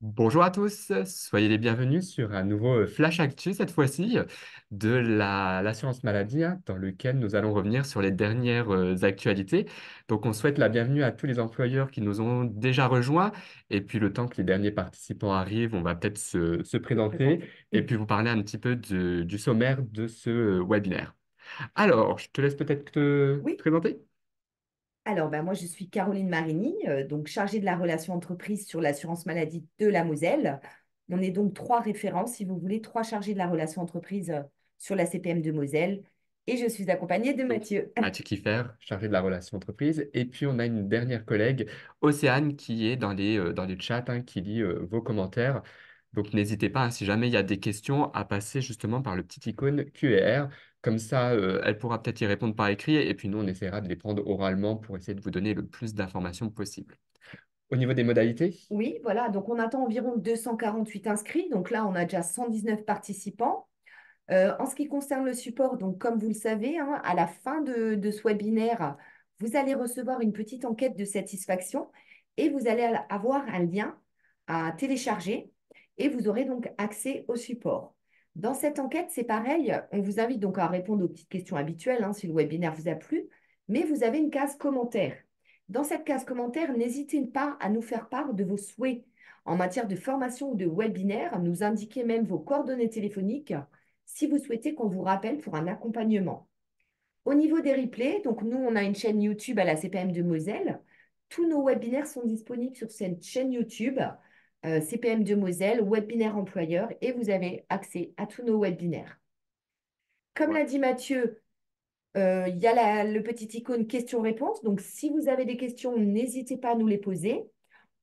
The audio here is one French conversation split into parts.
Bonjour à tous, soyez les bienvenus sur un nouveau Flash Actu, cette fois-ci, de l'assurance maladie, hein, dans lequel nous allons revenir sur les dernières actualités. Donc, on souhaite la bienvenue à tous les employeurs qui nous ont déjà rejoints. Et puis, le temps que les derniers participants arrivent, on va peut-être se présenter et puis vous parler un petit peu du sommaire de ce webinaire. Alors, je te laisse peut-être te Oui, présenter. alors moi je suis Caroline Marini, donc chargée de la relation entreprise sur l'assurance maladie de la Moselle. On est donc trois référents, si vous voulez, trois chargés de la relation entreprise sur la CPM de Moselle. Et je suis accompagnée de Donc, Mathieu. Mathieu Kiffer, chargé de la relation entreprise. Et puis, on a une dernière collègue, Océane, qui est dans les chats, hein, qui lit vos commentaires. Donc, n'hésitez pas, hein, si jamais il y a des questions, à passer justement par le petit icône Q&R. Comme ça, elle pourra peut-être y répondre par écrit. Et puis, nous, on essaiera de les prendre oralement pour essayer de vous donner le plus d'informations possible. Au niveau des modalités, Oui, voilà, donc on attend environ 248 inscrits. Donc là, on a déjà 119 participants. En ce qui concerne le support, donc comme vous le savez, hein, à la fin de ce webinaire, vous allez recevoir une petite enquête de satisfaction et vous allez avoir un lien à télécharger et vous aurez donc accès au support. Dans cette enquête, c'est pareil, on vous invite donc à répondre aux petites questions habituelles, hein, si le webinaire vous a plu, mais vous avez une case commentaire. Dans cette case commentaire, n'hésitez pas à nous faire part de vos souhaits en matière de formation ou de webinaire, nous indiquer même vos coordonnées téléphoniques si vous souhaitez qu'on vous rappelle pour un accompagnement. Au niveau des replays, donc nous, on a une chaîne YouTube à la CPM de Moselle. Tous nos webinaires sont disponibles sur cette chaîne YouTube, CPM de Moselle, webinaire employeur, et vous avez accès à tous nos webinaires. Comme ouais. l'a dit Mathieu, il y a le petit icône questions-réponses. Donc, si vous avez des questions, n'hésitez pas à nous les poser.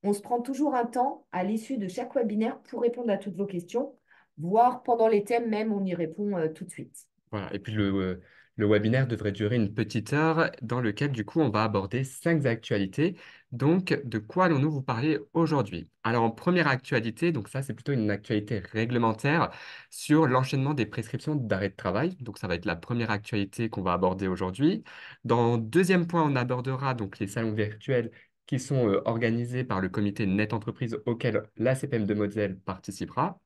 On se prend toujours un temps à l'issue de chaque webinaire pour répondre à toutes vos questions, voire pendant les thèmes même, on y répond tout de suite. Voilà. Et puis le webinaire devrait durer une petite heure dans lequel du coup on va aborder 5 actualités. Donc de quoi allons-nous vous parler aujourd'hui? Alors en première actualité, donc ça c'est plutôt une actualité réglementaire sur l'enchaînement des prescriptions d'arrêt de travail. Donc ça va être la première actualité qu'on va aborder aujourd'hui. Dans deuxième point, on abordera donc les salons virtuels qui sont organisés par le comité Net Entreprise auquel la CPM de Moselle participera.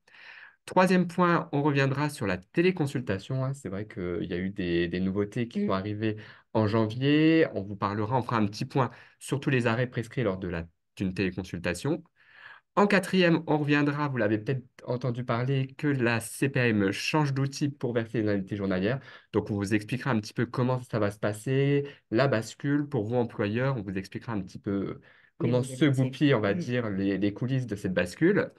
Troisième point, on reviendra sur la téléconsultation, hein. C'est vrai qu'il y a eu des nouveautés qui sont Mm. arrivées en janvier. On vous parlera, on fera un petit point sur tous les arrêts prescrits lors d'une téléconsultation. En quatrième, on reviendra, vous l'avez peut-être entendu parler, que la CPAM change d'outil pour verser les indemnités journalières. Donc, on vous expliquera un petit peu comment ça va se passer, la bascule pour vous, employeurs. On vous expliquera un petit peu Les comment se modalités. goupillent, on va Mm. dire, les coulisses de cette bascule.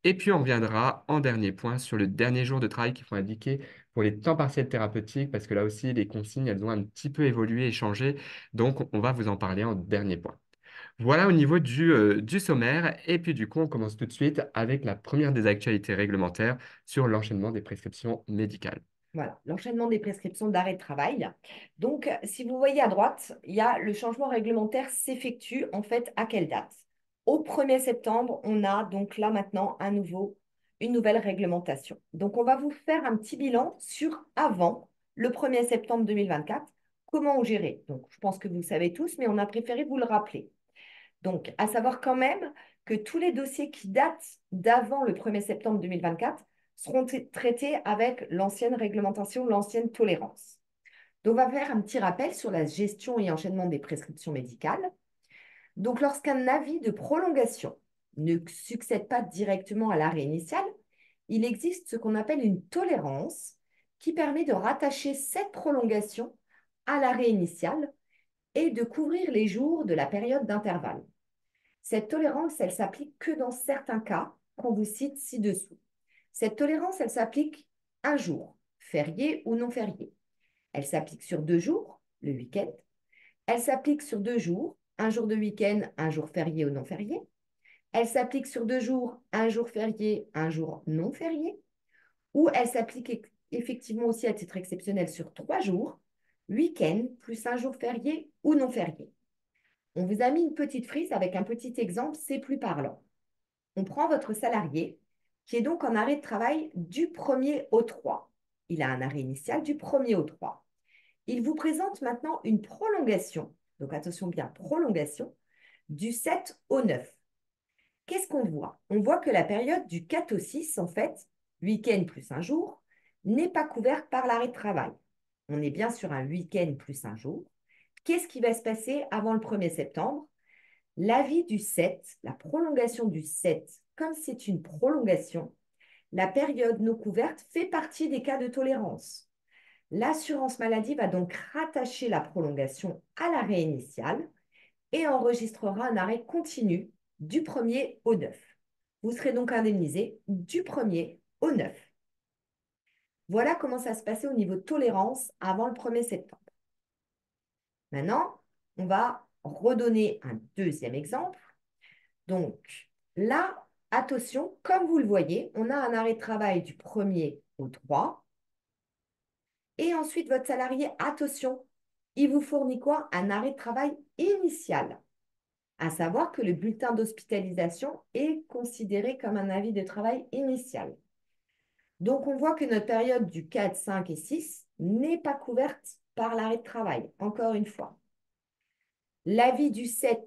Et puis, on reviendra en dernier point sur le dernier jour de travail qu'il faut indiquer pour les temps partiels thérapeutiques, parce que là aussi, les consignes, elles ont un petit peu évolué et changé. Donc, on va vous en parler en dernier point. Voilà au niveau du sommaire. Et puis du coup, on commence tout de suite avec la première des actualités réglementaires sur l'enchaînement des prescriptions médicales. Voilà, l'enchaînement des prescriptions d'arrêt de travail. Donc, si vous voyez à droite, il y a le changement réglementaire s'effectue en fait à quelle date? Au 1er septembre, on a donc là maintenant une nouvelle réglementation. Donc, on va vous faire un petit bilan sur avant le 1er septembre 2024, comment on gérait. Donc, je pense que vous le savez tous, mais on a préféré vous le rappeler. Donc, à savoir quand même que tous les dossiers qui datent d'avant le 1er septembre 2024 seront traités avec l'ancienne réglementation, l'ancienne tolérance. Donc, on va faire un petit rappel sur la gestion et enchaînement des prescriptions médicales. Donc, lorsqu'un avis de prolongation ne succède pas directement à l'arrêt initial, il existe ce qu'on appelle une tolérance qui permet de rattacher cette prolongation à l'arrêt initial et de couvrir les jours de la période d'intervalle. Cette tolérance, elle s'applique que dans certains cas qu'on vous cite ci-dessous. Cette tolérance, elle s'applique un jour, férié ou non férié. Elle s'applique sur 2 jours, le week-end. Elle s'applique sur 2 jours, un jour de week-end, un jour férié ou non férié. Elle s'applique sur 2 jours, un jour férié, un jour non férié. Ou elle s'applique effectivement aussi à titre exceptionnel sur 3 jours, week-end plus un jour férié ou non férié. On vous a mis une petite frise avec un petit exemple, c'est plus parlant. On prend votre salarié qui est donc en arrêt de travail du 1er au 3. Il a un arrêt initial du 1er au 3. Il vous présente maintenant une prolongation, donc attention bien, prolongation, du 7 au 9. qu'est-ce qu'on voit? On voit que la période du 4 au 6, en fait, week-end plus un jour, n'est pas couverte par l'arrêt de travail. On est bien sur un week-end plus un jour. Qu'est-ce qui va se passer avant le 1er septembre? L'avis du 7, la prolongation du 7, comme c'est une prolongation, la période non couverte fait partie des cas de tolérance. L'assurance maladie va donc rattacher la prolongation à l'arrêt initial et enregistrera un arrêt continu du 1er au 9. Vous serez donc indemnisé du 1er au 9. Voilà comment ça se passait au niveau de tolérance avant le 1er septembre. Maintenant, on va redonner un deuxième exemple. Donc là, attention, comme vous le voyez, on a un arrêt de travail du 1er au 3. Et ensuite, votre salarié, attention, il vous fournit quoi? Un arrêt de travail initial. À savoir que le bulletin d'hospitalisation est considéré comme un avis de travail initial. Donc, on voit que notre période du 4, 5 et 6 n'est pas couverte par l'arrêt de travail, encore une fois. L'avis du 7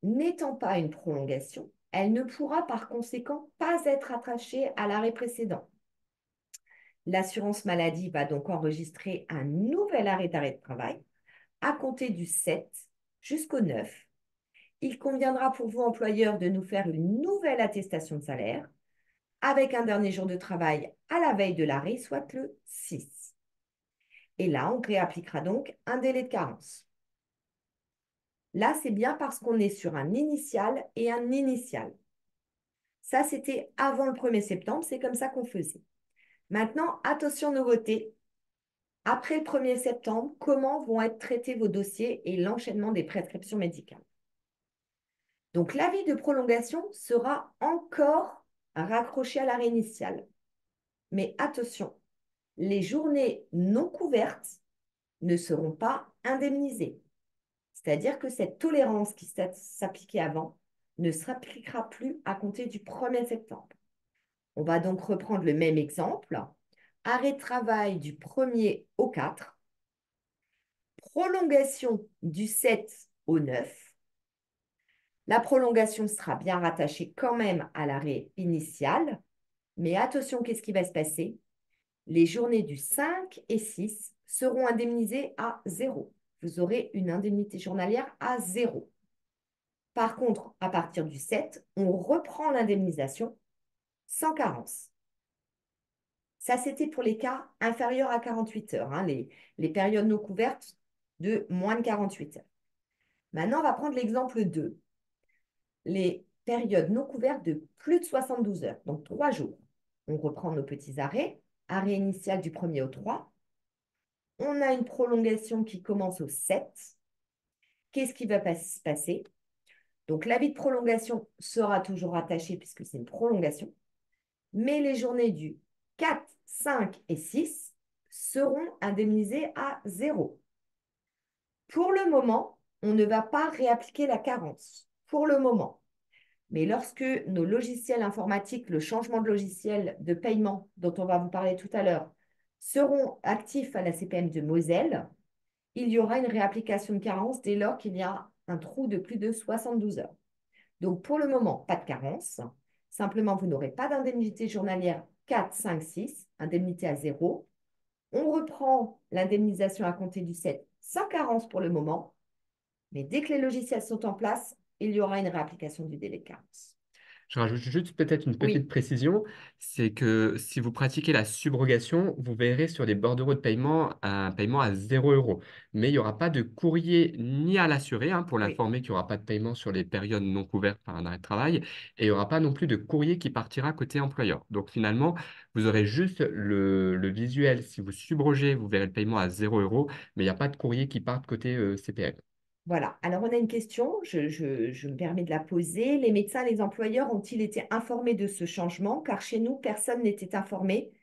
n'étant pas une prolongation, elle ne pourra par conséquent pas être attachée à l'arrêt précédent. L'assurance maladie va donc enregistrer un nouvel arrêt d'arrêt de travail à compter du 7 jusqu'au 9. Il conviendra pour vous, employeur, de nous faire une nouvelle attestation de salaire avec un dernier jour de travail à la veille de l'arrêt, soit le 6. Et là, on réappliquera donc un délai de carence. Là, c'est bien parce qu'on est sur un initial et un initial. Ça, c'était avant le 1er septembre, c'est comme ça qu'on faisait. Maintenant, attention nouveauté. Après le 1er septembre, comment vont être traités vos dossiers et l'enchaînement des prescriptions médicales? Donc, l'avis de prolongation sera encore raccroché à l'arrêt initial. Mais attention, les journées non couvertes ne seront pas indemnisées. C'est-à-dire que cette tolérance qui s'appliquait avant ne s'appliquera plus à compter du 1er septembre. On va donc reprendre le même exemple. Arrêt de travail du 1er au 4, prolongation du 7 au 9. La prolongation sera bien rattachée quand même à l'arrêt initial, mais attention, qu'est-ce qui va se passer? Les journées du 5 et 6 seront indemnisées à 0. Vous aurez une indemnité journalière à 0. Par contre, à partir du 7, on reprend l'indemnisation sans carence. Ça, c'était pour les cas inférieurs à 48 heures, hein, les périodes non couvertes de moins de 48 heures. Maintenant, on va prendre l'exemple 2. Les périodes non couvertes de plus de 72 heures, donc 3 jours. On reprend nos petits arrêts. Arrêt initial du 1er au 3. On a une prolongation qui commence au 7. Qu'est-ce qui va se passer? Donc, l'avis de prolongation sera toujours attaché puisque c'est une prolongation. Mais les journées du 4, 5 et 6 seront indemnisées à 0. Pour le moment, on ne va pas réappliquer la carence. Pour le moment. Mais lorsque nos logiciels informatiques, le changement de logiciel de paiement dont on va vous parler tout à l'heure, seront actifs à la CPM de Moselle, il y aura une réapplication de carence dès lors qu'il y a un trou de plus de 72 heures. Donc, pour le moment, pas de carence. Simplement, vous n'aurez pas d'indemnité journalière 4, 5, 6, indemnité à 0. On reprend l'indemnisation à compter du 7 sans carence pour le moment. Mais dès que les logiciels sont en place, il y aura une réapplication du délai de carence. Je rajoute juste peut-être une petite Oui, précision, c'est que si vous pratiquez la subrogation, vous verrez sur les bordereaux de paiement un paiement à 0 €. Mais il n'y aura pas de courrier ni à l'assuré, hein, pour oui. l'informer qu'il n'y aura pas de paiement sur les périodes non couvertes par un arrêt de travail. Et il n'y aura pas non plus de courrier qui partira côté employeur. Donc finalement, vous aurez juste le visuel. Si vous subrogez, vous verrez le paiement à 0 €, mais il n'y a pas de courrier qui parte côté CPM. Voilà. Alors, on a une question, je me permets de la poser. Les médecins, les employeurs ont-ils été informés de ce changement? Car chez nous, personne n'était informé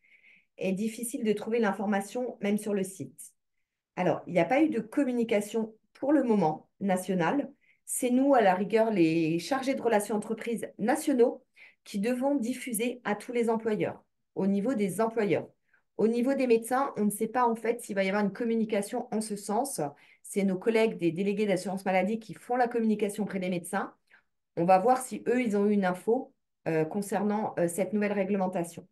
et difficile de trouver l'information même sur le site. Alors, il n'y a pas eu de communication pour le moment nationale. C'est nous, à la rigueur, les chargés de relations entreprises nationaux qui devons diffuser à tous les employeurs, au niveau des employeurs. Au niveau des médecins, on ne sait pas en fait s'il va y avoir une communication en ce sens. C'est nos collègues des délégués d'assurance maladie qui font la communication auprès des médecins. On va voir si eux, ils ont eu une info concernant cette nouvelle réglementation.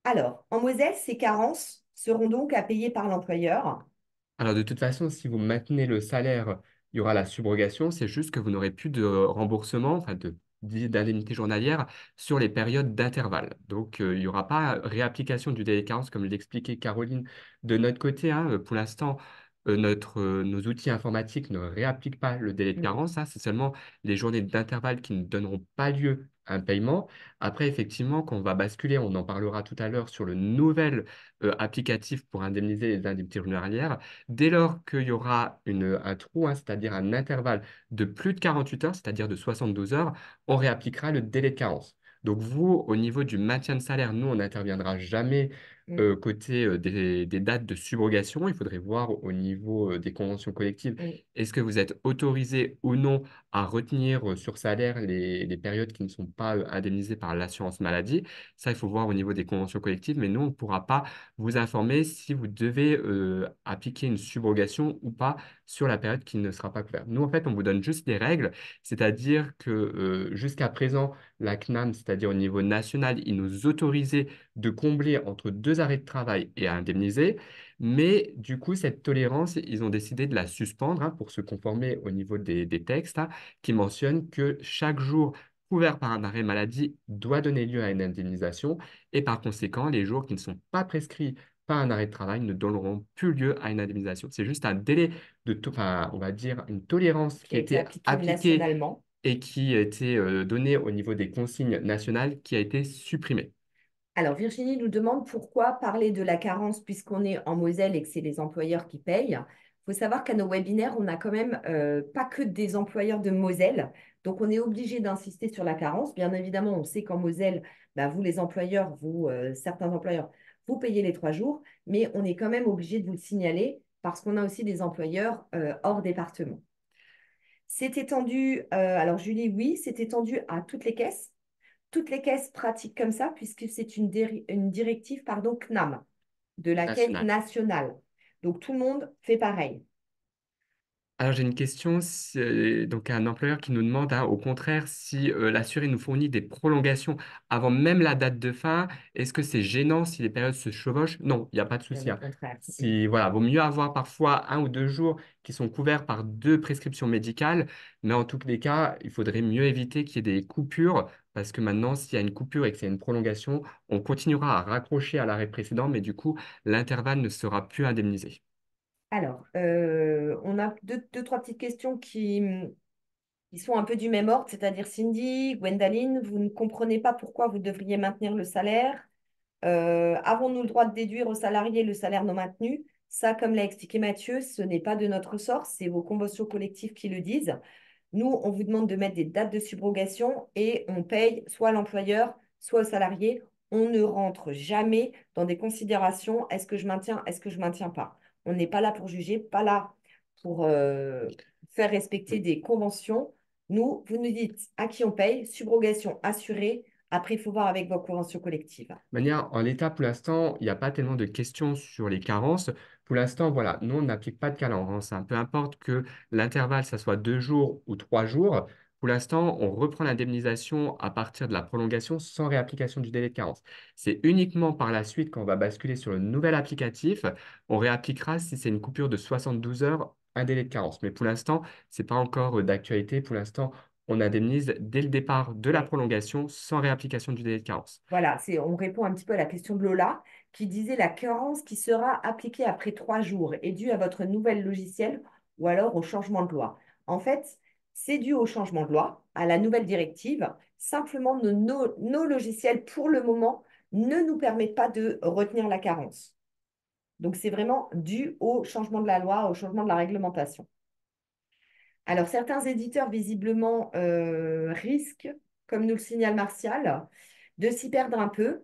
Alors, en Moselle, ces carences seront donc à payer par l'employeur. Alors, de toute façon, si vous maintenez le salaire, il y aura la subrogation. C'est juste que vous n'aurez plus de remboursement, enfin d'indemnité journalière sur les périodes d'intervalle. Donc, il n'y aura pas réapplication du délai de carence, comme l'expliquait Caroline de notre côté, hein. Pour l'instant, nos outils informatiques ne réappliquent pas le délai de Mm, carence, hein. C'est seulement les journées d'intervalle qui ne donneront pas lieu à un paiement. Après, effectivement, quand on va basculer, on en parlera tout à l'heure sur le nouvel applicatif pour indemniser les indemnités journalières. Dès lors qu'il y aura un trou, hein, c'est-à-dire un intervalle de plus de 48 heures, c'est-à-dire de 72 heures, on réappliquera le délai de carence. Donc vous, au niveau du maintien de salaire, nous, on n'interviendra jamais mm, côté des dates de subrogation. Il faudrait voir au niveau des conventions collectives, mm. est-ce que vous êtes autorisé ou non à retenir sur salaire les périodes qui ne sont pas indemnisées par l'assurance maladie. Ça, il faut voir au niveau des conventions collectives, mais nous, on ne pourra pas vous informer si vous devez appliquer une subrogation ou pas sur la période qui ne sera pas couverte. Nous, en fait, on vous donne juste les règles, c'est-à-dire que jusqu'à présent, la CNAM, c'est-à-dire au niveau national, il nous autorisait de combler entre deux arrêts de travail et à indemniser, mais du coup, cette tolérance, ils ont décidé de la suspendre, hein, pour se conformer au niveau des textes, hein, qui mentionnent que chaque jour couvert par un arrêt maladie doit donner lieu à une indemnisation et par conséquent, les jours qui ne sont pas prescrits par un arrêt de travail ne donneront plus lieu à une indemnisation. C'est juste un délai enfin, on va dire une tolérance Qui qui a a été été appliqué appliquée nationalement. et qui a été donnée au niveau des consignes nationales qui a été supprimée. Alors, Virginie nous demande pourquoi parler de la carence puisqu'on est en Moselle et que c'est les employeurs qui payent. Il faut savoir qu'à nos webinaires, on n'a quand même pas que des employeurs de Moselle. Donc, on est obligé d'insister sur la carence. Bien évidemment, on sait qu'en Moselle, bah, vous, les employeurs, certains employeurs, vous payez les 3 jours, mais on est quand même obligé de vous le signaler parce qu'on a aussi des employeurs hors département. C'est étendu, alors Julie, oui, c'est étendu à toutes les caisses. Toutes les caisses pratiquent comme ça, puisque c'est une directive pardon, CNAM, de la Caisse Nationale. nationale. Donc tout le monde fait pareil. Alors j'ai une question, donc un employeur qui nous demande, hein, au contraire, si l'assuré nous fournit des prolongations avant même la date de fin, est-ce que c'est gênant si les périodes se chevauchent? Non, il n'y a pas de Bien souci, au hein. contraire. Mm. Si, voilà, vaut mieux avoir parfois 1 ou 2 jours qui sont couverts par 2 prescriptions médicales, mais en tous les cas, il faudrait mieux éviter qu'il y ait des coupures, parce que maintenant, s'il y a une coupure et que c'est une prolongation, on continuera à raccrocher à l'arrêt précédent, mais du coup, l'intervalle ne sera plus indemnisé. Alors, on a trois petites questions qui sont un peu du même ordre, c'est-à-dire Cindy, Gwendaline, vous ne comprenez pas pourquoi vous devriez maintenir le salaire. Avons-nous le droit de déduire aux salariés le salaire non maintenu? Ça, comme l'a expliqué Mathieu, ce n'est pas de notre ressort, c'est vos conventions collectives qui le disent. Nous, on vous demande de mettre des dates de subrogation et on paye soit à l'employeur, soit au salarié. On ne rentre jamais dans des considérations, est-ce que je maintiens, est-ce que je maintiens pas. On n'est pas là pour juger, pas là pour faire respecter des conventions. Nous, vous nous dites à qui on paye, subrogation assurée. Après, il faut voir avec vos conventions collectives. Manière, en l'état, pour l'instant, il n'y a pas tellement de questions sur les carences. Pour l'instant, voilà, nous, on n'applique pas de carence, hein. Peu importe que l'intervalle, ça soit 2 jours ou 3 jours. Pour l'instant, on reprend l'indemnisation à partir de la prolongation sans réapplication du délai de carence. C'est uniquement par la suite, quand on va basculer sur le nouvel applicatif, on réappliquera si c'est une coupure de 72 heures, un délai de carence. Mais pour l'instant, ce n'est pas encore d'actualité. Pour l'instant, on indemnise dès le départ de la Oui. prolongation sans réapplication du délai de carence. Voilà, on répond un petit peu à la question de Lola qui disait la carence qui sera appliquée après 3 jours est due à votre nouvel logiciel ou alors au changement de loi. En fait, c'est dû au changement de loi, à la nouvelle directive. Simplement, nos logiciels, pour le moment, ne nous permettent pas de retenir la carence. Donc, c'est vraiment dû au changement de la loi, au changement de la réglementation. Alors, certains éditeurs, visiblement, risquent, comme nous le signale Martial, de s'y perdre un peu.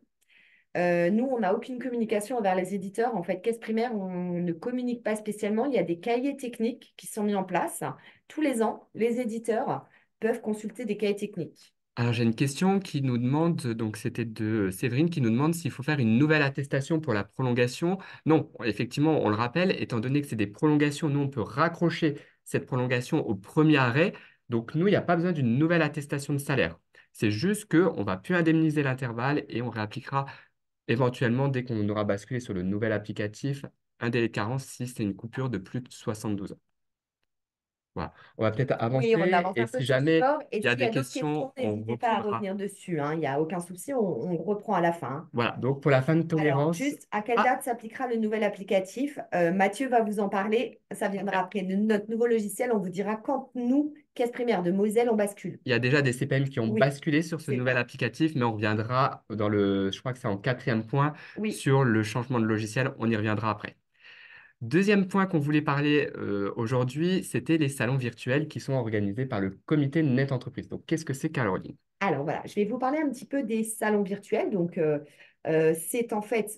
Nous, on n'a aucune communication envers les éditeurs. En fait, Caisse Primaire, on ne communique pas spécialement. Il y a des cahiers techniques qui sont mis en place. Tous les ans, les éditeurs peuvent consulter des cahiers techniques. Alors, j'ai une question qui nous demande, donc c'était de Séverine, qui nous demande s'il faut faire une nouvelle attestation pour la prolongation. Non, effectivement, on le rappelle, étant donné que c'est des prolongations, nous, on peut raccrocher cette prolongation au premier arrêt. Donc, nous, il n'y a pas besoin d'une nouvelle attestation de salaire. C'est juste qu'on ne va plus indemniser l'intervalle et on réappliquera éventuellement, dès qu'on aura basculé sur le nouvel applicatif, un délai de carence si c'est une coupure de plus de 72 heures. Voilà. On va peut-être Oui, on avancer avance et un peu si sur jamais sport. Et il y a s'il y des a d'autres questions, questions, on n'hésitez pas à reprendra. revenir dessus, hein. Il n'y a aucun souci, on reprend à la fin, hein. Voilà. Donc, pour la fin de Alors, tolérance, juste à quelle ah, date s'appliquera le nouvel applicatif? Mathieu va vous en parler. Ça viendra après de notre nouveau logiciel. On vous dira quand nous, Caisse primaire de Moselle, on bascule. il y a déjà des CPM qui ont Oui, basculé sur ce c'est nouvel ça. applicatif, mais on reviendra dans le, je crois que c'est en quatrième point, Oui. sur le changement de logiciel. On y reviendra après. Deuxième point qu'on voulait parler aujourd'hui, c'était les salons virtuels qui sont organisés par le comité Net Entreprise. Donc, qu'est-ce que c'est, Caroline? Alors voilà, je vais vous parler un petit peu des salons virtuels. Donc, c'est en fait,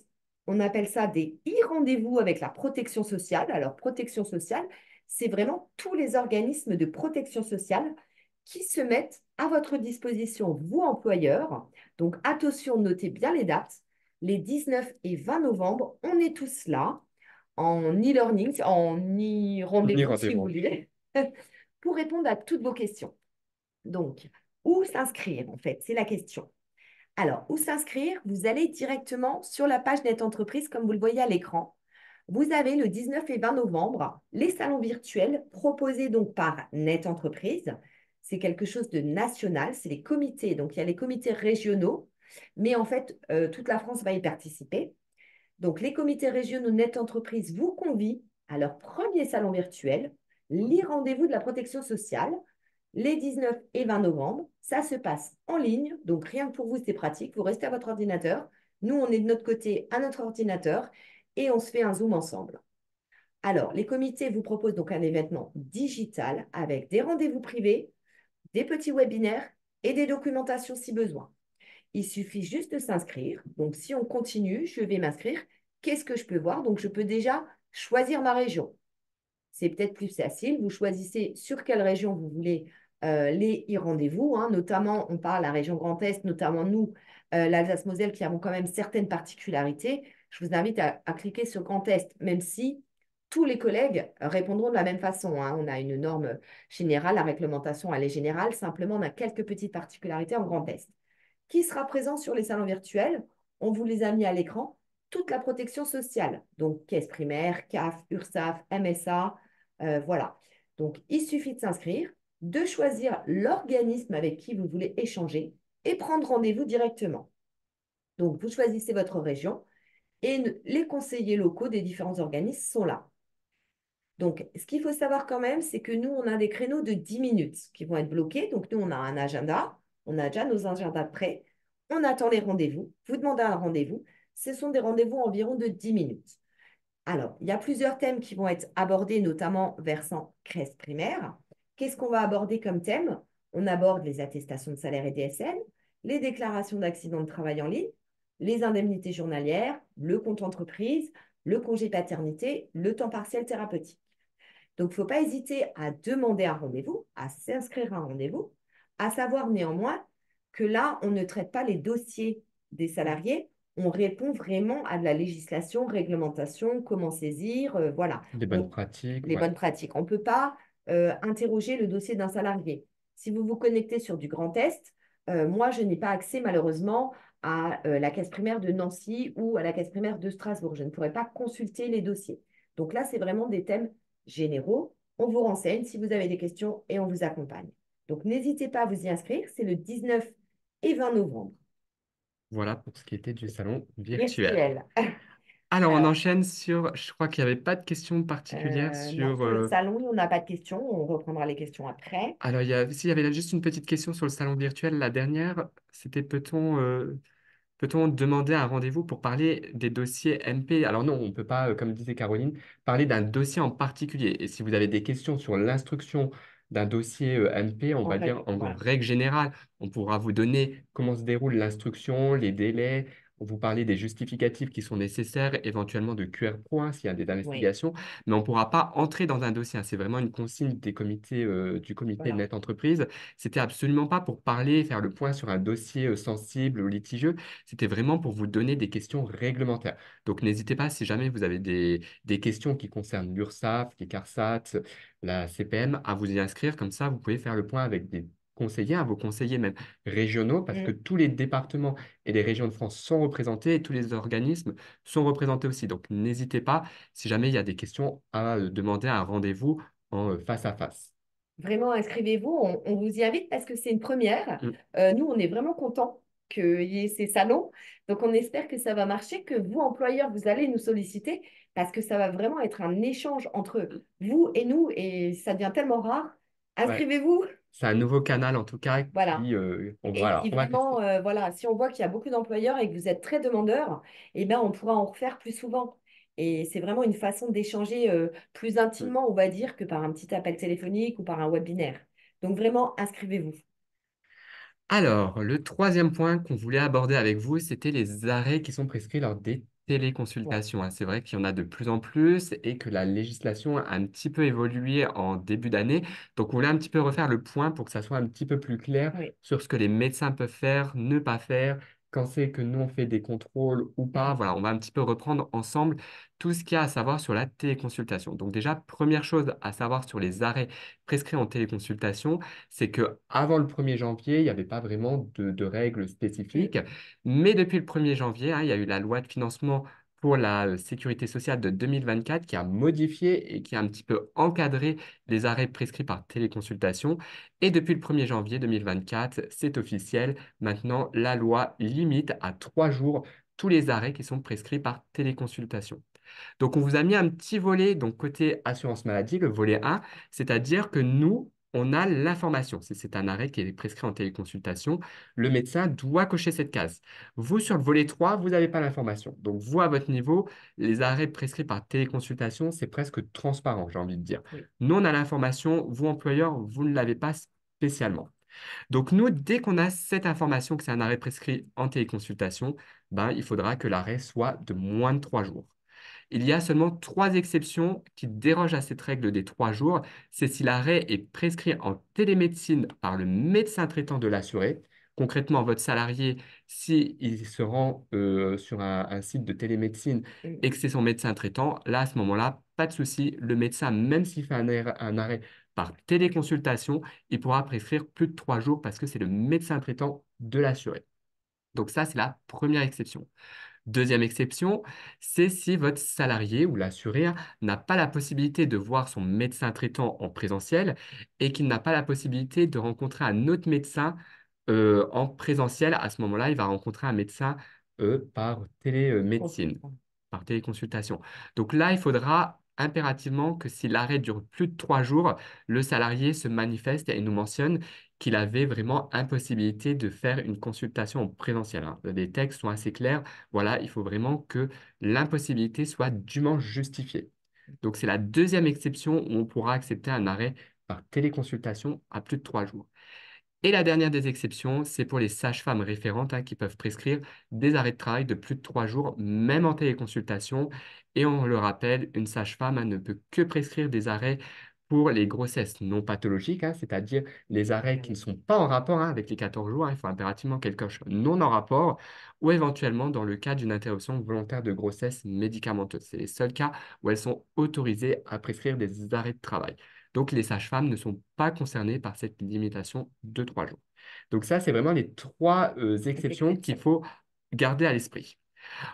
on appelle ça des e-rendez-vous avec la protection sociale. Alors, protection sociale, c'est vraiment tous les organismes de protection sociale qui se mettent à votre disposition, vous employeurs. Donc, attention, notez bien les dates. Les 19 et 20 novembre, on est tous là en e-learning, en Ni e-rendez-vous, si vous rendez-vous. voulez, pour répondre à toutes vos questions. Donc, où s'inscrire, en fait, c'est la question. Alors, où s'inscrire? Vous allez directement sur la page Net Entreprise, comme vous le voyez à l'écran. Vous avez le 19 et 20 novembre les salons virtuels proposés donc par Net Entreprise. C'est quelque chose de national, c'est les comités. Donc, il y a les comités régionaux, mais en fait, toute la France va y participer. Donc, les comités régionaux Net Entreprise vous convient à leur premier salon virtuel, les rendez-vous de la protection sociale, les 19 et 20 novembre. Ça se passe en ligne, donc rien que pour vous, c'est pratique. Vous restez à votre ordinateur. Nous, on est de notre côté à notre ordinateur et on se fait un Zoom ensemble. Alors, les comités vous proposent donc un événement digital avec des rendez-vous privés, des petits webinaires et des documentations si besoin. Il suffit juste de s'inscrire. Donc, si on continue, je vais m'inscrire. Qu'est-ce que je peux voir? Donc, je peux déjà choisir ma région. C'est peut-être plus facile. Vous choisissez sur quelle région vous voulez les e-rendez-vous, hein. Notamment, on parle de la région Grand Est, notamment nous, l'Alsace-Moselle, qui avons quand même certaines particularités. Je vous invite à cliquer sur Grand Est, même si tous les collègues répondront de la même façon, hein. On a une norme générale, la réglementation, elle est générale. Simplement, on a quelques petites particularités en Grand Est. Qui sera présent sur les salons virtuels? On vous les a mis à l'écran. Toute la protection sociale, donc caisse primaire, CAF, URSSAF, MSA, voilà. Donc, il suffit de s'inscrire, de choisir l'organisme avec qui vous voulez échanger et prendre rendez-vous directement. Donc, vous choisissez votre région et les conseillers locaux des différents organismes sont là. Donc, ce qu'il faut savoir quand même, c'est que nous, on a des créneaux de 10 minutes qui vont être bloqués. Donc, nous, on a un agenda, on a déjà nos agendas de prêt, on attend les rendez-vous, vous demandez un rendez-vous. Ce sont des rendez-vous environ de 10 minutes. Alors, il y a plusieurs thèmes qui vont être abordés, notamment versant CRES primaire. Qu'est-ce qu'on va aborder comme thème? On aborde les attestations de salaire et DSN, les déclarations d'accident de travail en ligne, les indemnités journalières, le compte entreprise, le congé paternité, le temps partiel thérapeutique. Donc, il ne faut pas hésiter à demander un rendez-vous, à s'inscrire à un rendez-vous, à savoir néanmoins que là, on ne traite pas les dossiers des salariés, on répond vraiment à de la législation, réglementation, comment saisir, voilà. Des bonnes pratiques, Les ouais. bonnes pratiques. On ne peut pas interroger le dossier d'un salarié. Si vous vous connectez sur du Grand Est, moi, je n'ai pas accès malheureusement à la caisse primaire de Nancy ou à la caisse primaire de Strasbourg. Je ne pourrais pas consulter les dossiers. Donc là, c'est vraiment des thèmes généraux. On vous renseigne si vous avez des questions et on vous accompagne. Donc n'hésitez pas à vous y inscrire. C'est le 19 et 20 novembre. Voilà pour ce qui était du salon virtuel. Virtuel. Alors, on Alors, enchaîne sur, je crois qu'il n'y avait pas de questions particulières non, sur... pour le salon, on n'a pas de questions. On reprendra les questions après. Alors, s'il y avait là juste une petite question sur le salon virtuel, la dernière, c'était peut-on demander un rendez-vous pour parler des dossiers MP? Alors non, on ne peut pas, comme disait Caroline, parler d'un dossier en particulier. Et si vous avez des questions sur l'instruction d'un dossier MP, on En va dire règle, en voilà. règle générale, on pourra vous donner comment se déroule l'instruction, les délais. vous parler des justificatifs qui sont nécessaires, éventuellement de QR Pro hein, s'il y a des Oui, investigations, mais on ne pourra pas entrer dans un dossier, hein. C'est vraiment une consigne des comités, du comité de voilà. net entreprise. C'était absolument pas pour parler, faire le point sur un dossier sensible ou litigieux. C'était vraiment pour vous donner des questions réglementaires. Donc n'hésitez pas, si jamais vous avez des questions qui concernent l'URSSAF, les CARSAT, la CPM, à vous y inscrire. Comme ça, vous pouvez faire le point avec des conseillers, à vos conseillers même régionaux, parce que Mm. tous les départements et les régions de France sont représentés et tous les organismes sont représentés aussi. Donc n'hésitez pas, si jamais il y a des questions, à demander un rendez-vous en face à face. Vraiment, inscrivez-vous, on vous y invite parce que c'est une première. Mm. Nous, on est vraiment contents qu'il y ait ces salons. Donc, on espère que ça va marcher, que vous, employeurs, vous allez nous solliciter parce que ça va vraiment être un échange entre vous et nous et ça devient tellement rare. Ouais, Inscrivez-vous, c'est un nouveau canal en tout cas voilà. qui, Et voilà, puis on va vraiment, tester. voilà, si on voit qu'il y a beaucoup d'employeurs et que vous êtes très demandeurs, eh ben, on pourra en refaire plus souvent. Et c'est vraiment une façon d'échanger plus Mm. intimement, on va dire, que par un petit appel téléphonique ou par un webinaire. Donc vraiment, inscrivez-vous. Alors, le troisième point qu'on voulait aborder avec vous, c'était les arrêts qui sont prescrits lors des Ouais, téléconsultations, hein. C'est vrai qu'il y en a de plus en plus et que la législation a un petit peu évolué en début d'année. Donc, on voulait un petit peu refaire le point pour que ça soit un petit peu plus clair oui. sur ce que les médecins peuvent faire, ne pas faire, quand c'est que nous on fait des contrôles ou pas. Mm, Voilà, on va un petit peu reprendre ensemble tout ce qu'il y a à savoir sur la téléconsultation. Donc, déjà, première chose à savoir sur les arrêts prescrits en téléconsultation, c'est que avant le 1er janvier, il n'y avait pas vraiment de règles spécifiques. mm, Mais depuis le 1er janvier, hein, il y a eu la loi de financement pour la sécurité sociale de 2024 qui a modifié et qui a un petit peu encadré les arrêts prescrits par téléconsultation. Et depuis le 1er janvier 2024, c'est officiel. Maintenant, la loi limite à 3 jours tous les arrêts qui sont prescrits par téléconsultation. Donc, on vous a mis un petit volet, donc côté assurance maladie, le volet 1, c'est-à-dire que nous, on a l'information. Si c'est un arrêt qui est prescrit en téléconsultation, le médecin doit cocher cette case. Vous, sur le volet 3, vous n'avez pas l'information. Donc, vous, à votre niveau, les arrêts prescrits par téléconsultation, c'est presque transparent, j'ai envie de dire. oui, Nous, on a l'information, vous, employeur, vous ne l'avez pas spécialement. Donc, nous, dès qu'on a cette information que c'est un arrêt prescrit en téléconsultation, ben, il faudra que l'arrêt soit de moins de 3 jours. Il y a seulement 3 exceptions qui dérogent à cette règle des 3 jours. C'est si l'arrêt est prescrit en télémédecine par le médecin traitant de l'assuré. Concrètement, votre salarié, s'il se rend sur un site de télémédecine mm, et que c'est son médecin traitant, là, à ce moment-là, pas de souci. Le médecin, même s'il fait un arrêt par téléconsultation, il pourra prescrire plus de 3 jours parce que c'est le médecin traitant de l'assuré. Donc ça, c'est la première exception. Deuxième exception, c'est si votre salarié ou l'assuré n'a pas la possibilité de voir son médecin traitant en présentiel et qu'il n'a pas la possibilité de rencontrer un autre médecin en présentiel. À ce moment-là, il va rencontrer un médecin par télémédecine, consultant. par téléconsultation. Donc là, il faudra impérativement que si l'arrêt dure plus de 3 jours, le salarié se manifeste et nous mentionne qu'il avait vraiment impossibilité de faire une consultation en présentiel, hein. Les textes sont assez clairs. Voilà, il faut vraiment que l'impossibilité soit dûment justifiée. Donc, c'est la deuxième exception où on pourra accepter un arrêt par téléconsultation à plus de 3 jours. Et la dernière des exceptions, c'est pour les sages-femmes référentes hein, qui peuvent prescrire des arrêts de travail de plus de 3 jours, même en téléconsultation. Et on le rappelle, une sage-femme hein, ne peut que prescrire des arrêts pour les grossesses non pathologiques, hein, c'est-à-dire les arrêts Ah qui ne oui, sont pas en rapport hein, avec les 14 jours. Hein, il faut impérativement qu'elle coche non en rapport, ou éventuellement dans le cas d'une interruption volontaire de grossesse médicamenteuse. C'est les seuls cas où elles sont autorisées à prescrire des arrêts de travail. Donc, les sages-femmes ne sont pas concernées par cette limitation de 3 jours. Donc, ça, c'est vraiment les trois les exceptions qu'il exceptions. faut garder à l'esprit.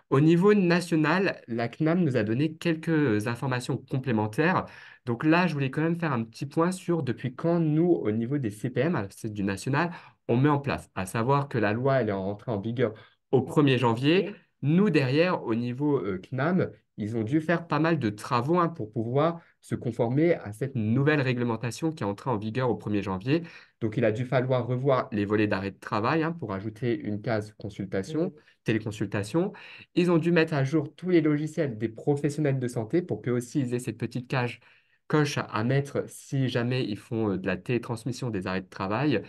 Au niveau national, la CNAM nous a donné quelques informations complémentaires. Donc là, je voulais quand même faire un petit point sur depuis quand nous, au niveau des CPM, alors c'est du national, on met en place. À savoir que la loi, elle est rentrée en vigueur au Au 1er 1er janvier. janvier. Nous, derrière, au niveau CNAM, ils ont dû faire pas mal de travaux hein, pour pouvoir se conformer à cette nouvelle réglementation qui est entrée en vigueur au 1er janvier. Donc, il a dû falloir revoir les volets d'arrêt de travail hein, pour ajouter une case consultation, Mm, téléconsultation. Ils ont dû mettre à jour tous les logiciels des professionnels de santé pour qu'eux aussi ils aient cette petite coche à mettre si jamais ils font de la télétransmission des arrêts de travail.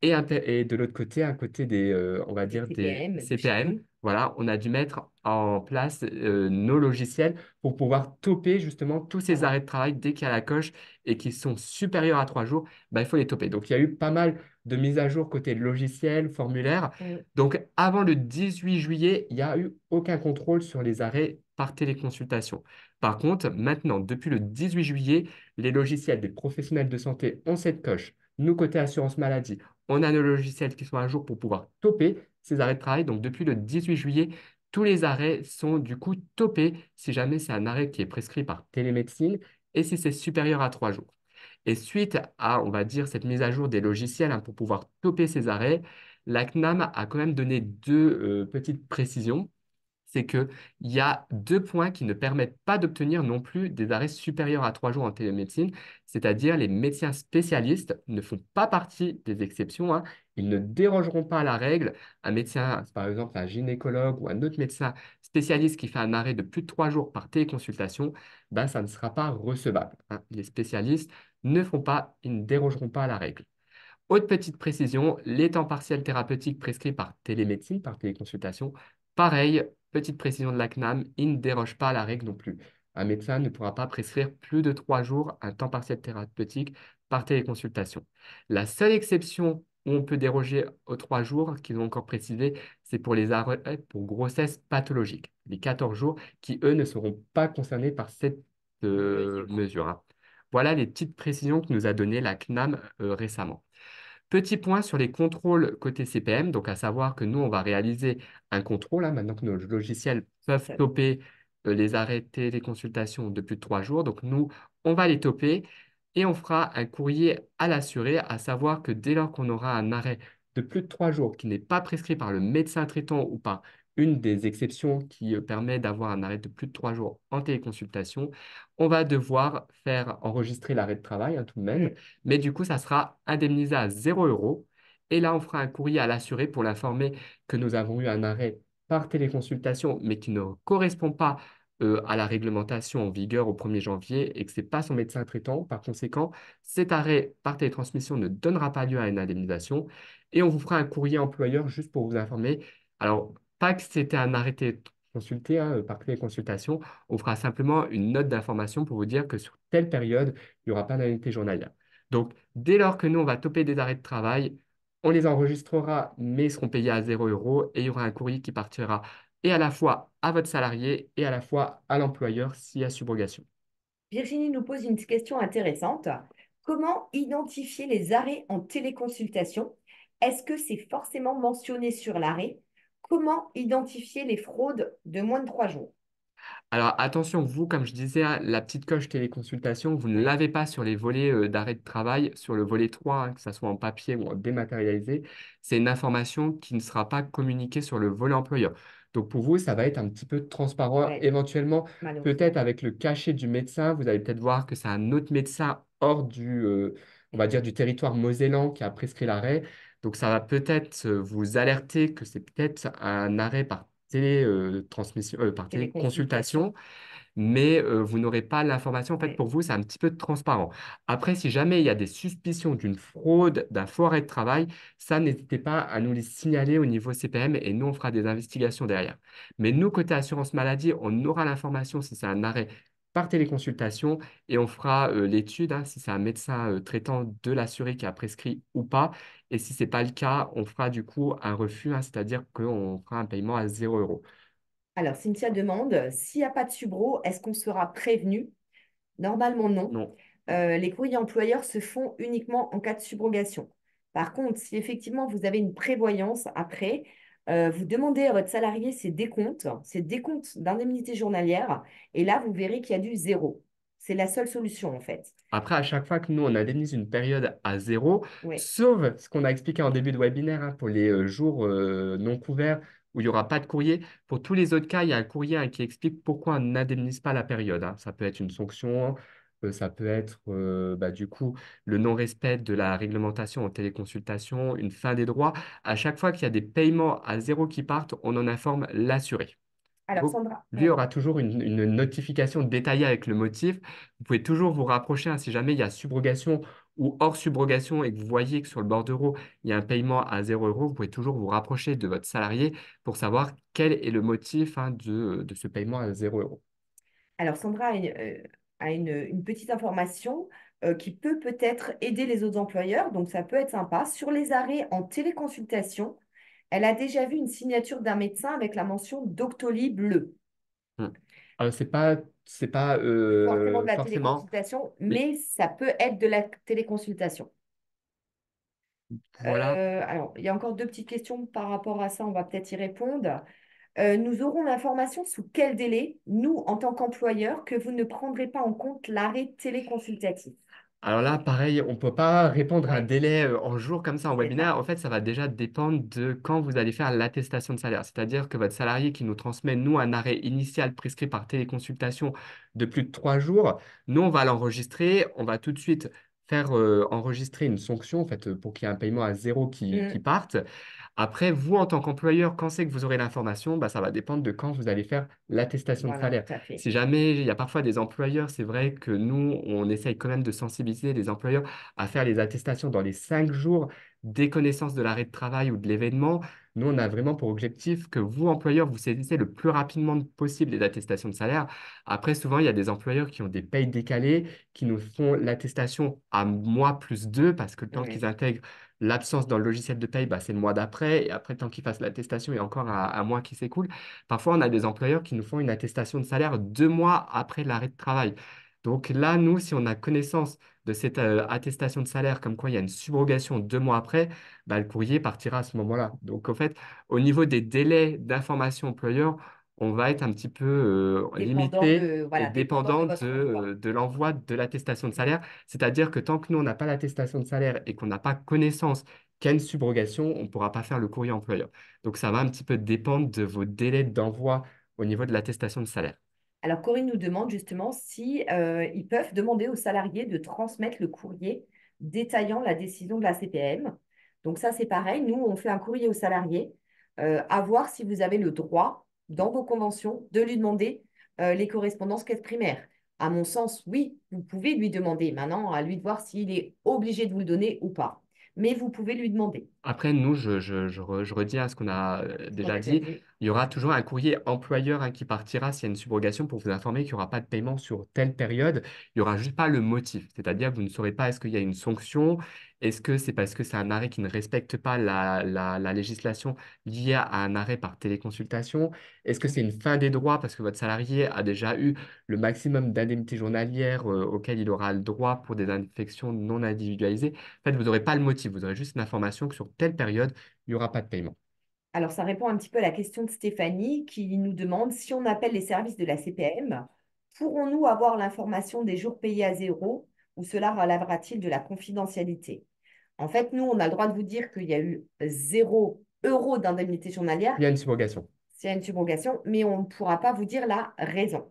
Et de l'autre côté, un côté des, on va des dire des CPM, du CPAM, schéma. Voilà, on a dû mettre en place nos logiciels pour pouvoir toper justement tous ces Voilà. arrêts de travail dès qu'il y a la coche et qui sont supérieurs à 3 jours, bah, il faut les toper. Donc, il y a eu pas mal de mises à jour côté logiciel, formulaire. Mm. Donc, avant le 18 juillet, il n'y a eu aucun contrôle sur les arrêts par téléconsultation. Par contre, maintenant, depuis le 18 juillet, les logiciels des professionnels de santé ont cette coche. Nous, côté assurance maladie, on a nos logiciels qui sont à jour pour pouvoir toper ces arrêts de travail. Donc, depuis le 18 juillet, tous les arrêts sont du coup topés si jamais c'est un arrêt qui est prescrit par télémédecine et si c'est supérieur à 3 jours. Et suite à, on va dire, cette mise à jour des logiciels pour pouvoir toper ces arrêts, la CNAM a quand même donné deux petites précisions. C'est qu'il y a 2 points qui ne permettent pas d'obtenir non plus des arrêts supérieurs à 3 jours en télémédecine, c'est-à-dire les médecins spécialistes ne font pas partie des exceptions, hein. Ils ne dérogeront pas à la règle. Un médecin, par exemple un gynécologue ou un autre médecin spécialiste qui fait un arrêt de plus de 3 jours par téléconsultation, ben, ça ne sera pas recevable, hein. Les spécialistes ne font pas, ils ne dérogeront pas à la règle. Autre petite précision, les temps partiels thérapeutiques prescrits par télémédecine, par téléconsultation, pareil, petite précision de la CNAM, ils ne dérogent pas à la règle non plus. Un médecin ne pourra pas prescrire plus de 3 jours un temps partiel thérapeutique par téléconsultation. La seule exception où on peut déroger aux 3 jours, qu'ils ont encore précisé, c'est pour les arrêts pour grossesse pathologique, les 14 jours qui, eux, ne seront pas concernés par cette Mesure. mesure, hein. Voilà les petites précisions que nous a données la CNAM récemment. Petit point sur les contrôles côté CPM, donc à savoir que nous, on va réaliser un contrôle, hein, maintenant que nos logiciels peuvent Ça- toper les arrêtés, les consultations de plus de 3 jours. Donc nous, on va les toper et on fera un courrier à l'assuré, à savoir que dès lors qu'on aura un arrêt de plus de 3 jours qui n'est pas prescrit par le médecin traitant ou par une des exceptions qui permet d'avoir un arrêt de plus de 3 jours en téléconsultation, on va devoir faire enregistrer l'arrêt de travail, hein, tout de même, Mm. mais du coup, ça sera indemnisé à 0 €. Et là, on fera un courrier à l'assuré pour l'informer que nous avons eu un arrêt par téléconsultation, mais qui ne correspond pas à la réglementation en vigueur au 1er janvier et que ce n'est pas son médecin traitant. Par conséquent, cet arrêt par télétransmission ne donnera pas lieu à une indemnisation. Et on vous fera un courrier employeur juste pour vous informer. Alors, pas que c'était un arrêté consulté par téléconsultation, on fera simplement une note d'information pour vous dire que sur telle période, il n'y aura pas d'indemnité journalière. Donc, dès lors que nous, on va toper des arrêts de travail, on les enregistrera, mais ils seront payés à 0 € et il y aura un courrier qui partira et à la fois à votre salarié et à la fois à l'employeur s'il y a subrogation. Virginie nous pose une question intéressante. Comment identifier les arrêts en téléconsultation? Est-ce que c'est forcément mentionné sur l'arrêt? Comment identifier les fraudes de moins de 3 jours? Alors attention, vous, comme je disais, hein, la petite coche téléconsultation, vous ne Oui, l'avez pas sur les volets d'arrêt de travail, sur le volet 3, que ce soit en papier ou en dématérialisé. C'est une information qui ne sera pas communiquée sur le volet employeur. Donc pour vous, ça va être un petit peu transparent. ouais, Éventuellement, peut-être malheureusement. avec le cachet du médecin, vous allez peut-être voir que c'est un autre médecin hors du, on va dire, du territoire mosellan qui a prescrit l'arrêt. Donc ça va peut-être vous alerter que c'est peut-être un arrêt par télétransmission, par Téléconsultation. téléconsultation, mais vous n'aurez pas l'information. En fait, Ouais. pour vous, c'est un petit peu transparent. Après, si jamais il y a des suspicions d'une fraude, d'un faux arrêt de travail, ça, n'hésitez pas à nous les signaler au niveau CPM et nous, on fera des investigations derrière. Mais nous, côté assurance maladie, on aura l'information si c'est un arrêt par téléconsultation et on fera l'étude, hein, si c'est un médecin traitant de l'assuré qui a prescrit ou pas. Et si ce n'est pas le cas, on fera du coup un refus, hein, c'est-à-dire qu'on fera un paiement à 0 €. Alors, Cynthia demande, s'il n'y a pas de subro, est-ce qu'on sera prévenu? Normalement, non. Non. Les courriers employeurs se font uniquement en cas de subrogation. Par contre, si effectivement vous avez une prévoyance après, vous demandez à votre salarié ses décomptes d'indemnité journalière, et là, vous verrez qu'il y a du zéro. C'est la seule solution, en fait. Après, à chaque fois que nous, on indemnise une période à 0, Oui, sauf ce qu'on a expliqué en début de webinaire, hein, pour les jours non couverts où il n'y aura pas de courrier. Pour tous les autres cas, il y a un courrier, hein, qui explique pourquoi on n'indemnise pas la période, hein. Ça peut être une sanction, ça peut être bah, du coup le non-respect de la réglementation en téléconsultation, une fin des droits. À chaque fois qu'il y a des paiements à 0 qui partent, on en informe l'assuré. alors Donc, Sandra, lui ouais. aura toujours une notification détaillée avec le motif. Vous pouvez toujours vous rapprocher, hein, si jamais il y a subrogation ou hors subrogation et que vous voyez que sur le bordereau, il y a un paiement à 0 euros, vous pouvez toujours vous rapprocher de votre salarié pour savoir quel est le motif hein, de ce paiement à 0 euros. Alors, Sandra a une petite information qui peut peut-être aider les autres employeurs, donc ça peut être sympa. Sur les arrêts en téléconsultation, elle a déjà vu une signature d'un médecin avec la mention Doctolib bleu. Hmm. C'est pas Forcément de la forcément. téléconsultation, Oui, mais ça peut être de la téléconsultation. voilà. Alors, il y a encore deux petites questions par rapport à ça, on va peut-être y répondre. Nous aurons l'information sous quel délai, nous, en tant qu'employeur, que vous ne prendrez pas en compte l'arrêt téléconsultatif. Alors là, pareil, on ne peut pas répondre à un Ouais, délai en jour comme ça en c'est ça. webinaire. En fait, ça va déjà dépendre de quand vous allez faire l'attestation de salaire. C'est-à-dire que votre salarié qui nous transmet, nous, un arrêt initial prescrit par téléconsultation de plus de 3 jours, nous, on va l'enregistrer. On va tout de suite faire enregistrer une sanction en fait, pour qu'il y ait un paiement à 0 qui Mm, parte. Après, vous, en tant qu'employeur, quand c'est que vous aurez l'information, bah, ça va dépendre de quand vous allez faire l'attestation de voilà, salaire. tout à fait. Si jamais il y a parfois des employeurs, c'est vrai que nous, on essaye quand même de sensibiliser les employeurs à faire les attestations dans les 5 jours dès connaissance de l'arrêt de travail ou de l'événement. Nous, on a vraiment pour objectif que vous, employeurs, vous saisissez le plus rapidement possible les attestations de salaire. Après, souvent, il y a des employeurs qui ont des payes décalées, qui nous font l'attestation à mois plus 2 parce que le temps qu'ils Oui. intègrent l'absence dans le logiciel de paye, bah, c'est le mois d'après. Et après, le temps qu'ils fassent l'attestation, il y a encore un mois qui s'écoule. Parfois, on a des employeurs qui nous font une attestation de salaire 2 mois après l'arrêt de travail. Donc là, nous, si on a connaissance de cette attestation de salaire, comme quoi il y a une subrogation 2 mois après, bah, le courrier partira à ce moment-là. Donc, en fait, au niveau des délais d'information employeur, on va être un petit peu Dépendant limité de, et voilà, dépendant de dépendant votre emploi. de l'envoi de l'attestation de salaire. C'est-à-dire que tant que nous, on n'a pas l'attestation de salaire et qu'on n'a pas connaissance qu'il y a une subrogation, on ne pourra pas faire le courrier employeur. Donc, ça va un petit peu dépendre de vos délais d'envoi au niveau de l'attestation de salaire. Alors, Corinne nous demande justement si ils peuvent demander aux salariés de transmettre le courrier détaillant la décision de la CPM. Donc ça, c'est pareil. Nous, on fait un courrier aux salariés à voir si vous avez le droit, dans vos conventions, de lui demander les correspondances caisse primaire. À mon sens, oui, vous pouvez lui demander. Maintenant, à lui de voir s'il est obligé de vous le donner ou pas. Mais vous pouvez lui demander Après, nous, je redis à ce qu'on a ce qu'on déjà a déjà dit, dit. il y aura toujours un courrier employeur hein, qui partira s'il y a une subrogation pour vous informer qu'il n'y aura pas de paiement sur telle période. Il n'y aura juste pas le motif. C'est-à-dire que vous ne saurez pas est-ce qu'il y a une sanction, est-ce que c'est parce que c'est un arrêt qui ne respecte pas la législation liée à un arrêt par téléconsultation, est-ce que c'est une fin des droits parce que votre salarié a déjà eu le maximum d'indemnités journalières auxquelles il aura le droit pour des infections non individualisées. En fait, vous n'aurez pas le motif, vous aurez juste une information que sur telle période, il n'y aura pas de paiement. Alors, ça répond un petit peu à la question de Stéphanie qui nous demande si on appelle les services de la CPM, pourrons-nous avoir l'information des jours payés à zéro ou cela relèvera-t-il de la confidentialité? En fait, nous, on a le droit de vous dire qu'il y a eu 0 € d'indemnité journalière Il y a une subrogation. s'il y a une subrogation, mais on ne pourra pas vous dire la raison.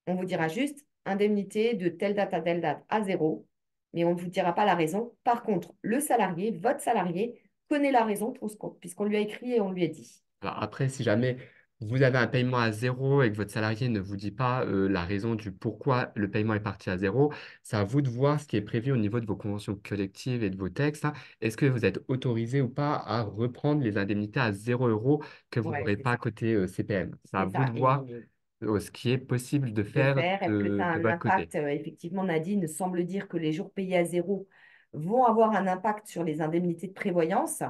On vous dira juste indemnité de telle date à telle date à zéro, mais on ne vous dira pas la raison. Par contre, le salarié, votre salarié, connaît la raison puisqu'on lui a écrit et on lui a dit. Alors après, si jamais vous avez un paiement à 0 et que votre salarié ne vous dit pas la raison du pourquoi le paiement est parti à 0, c'est à vous de voir ce qui est prévu au niveau de vos conventions collectives et de vos textes, hein. Est-ce que vous êtes autorisé ou pas à reprendre les indemnités à 0 € que vous Ouais, n'aurez c'est pas ça. côté CPM? C'est à C'est vous ça. de voir Et ce qui est possible de de faire faire, est-ce que ça a de un votre côté. impact? Effectivement, Nadine semble dire que les jours payés à zéro vont avoir un impact sur les indemnités de prévoyance.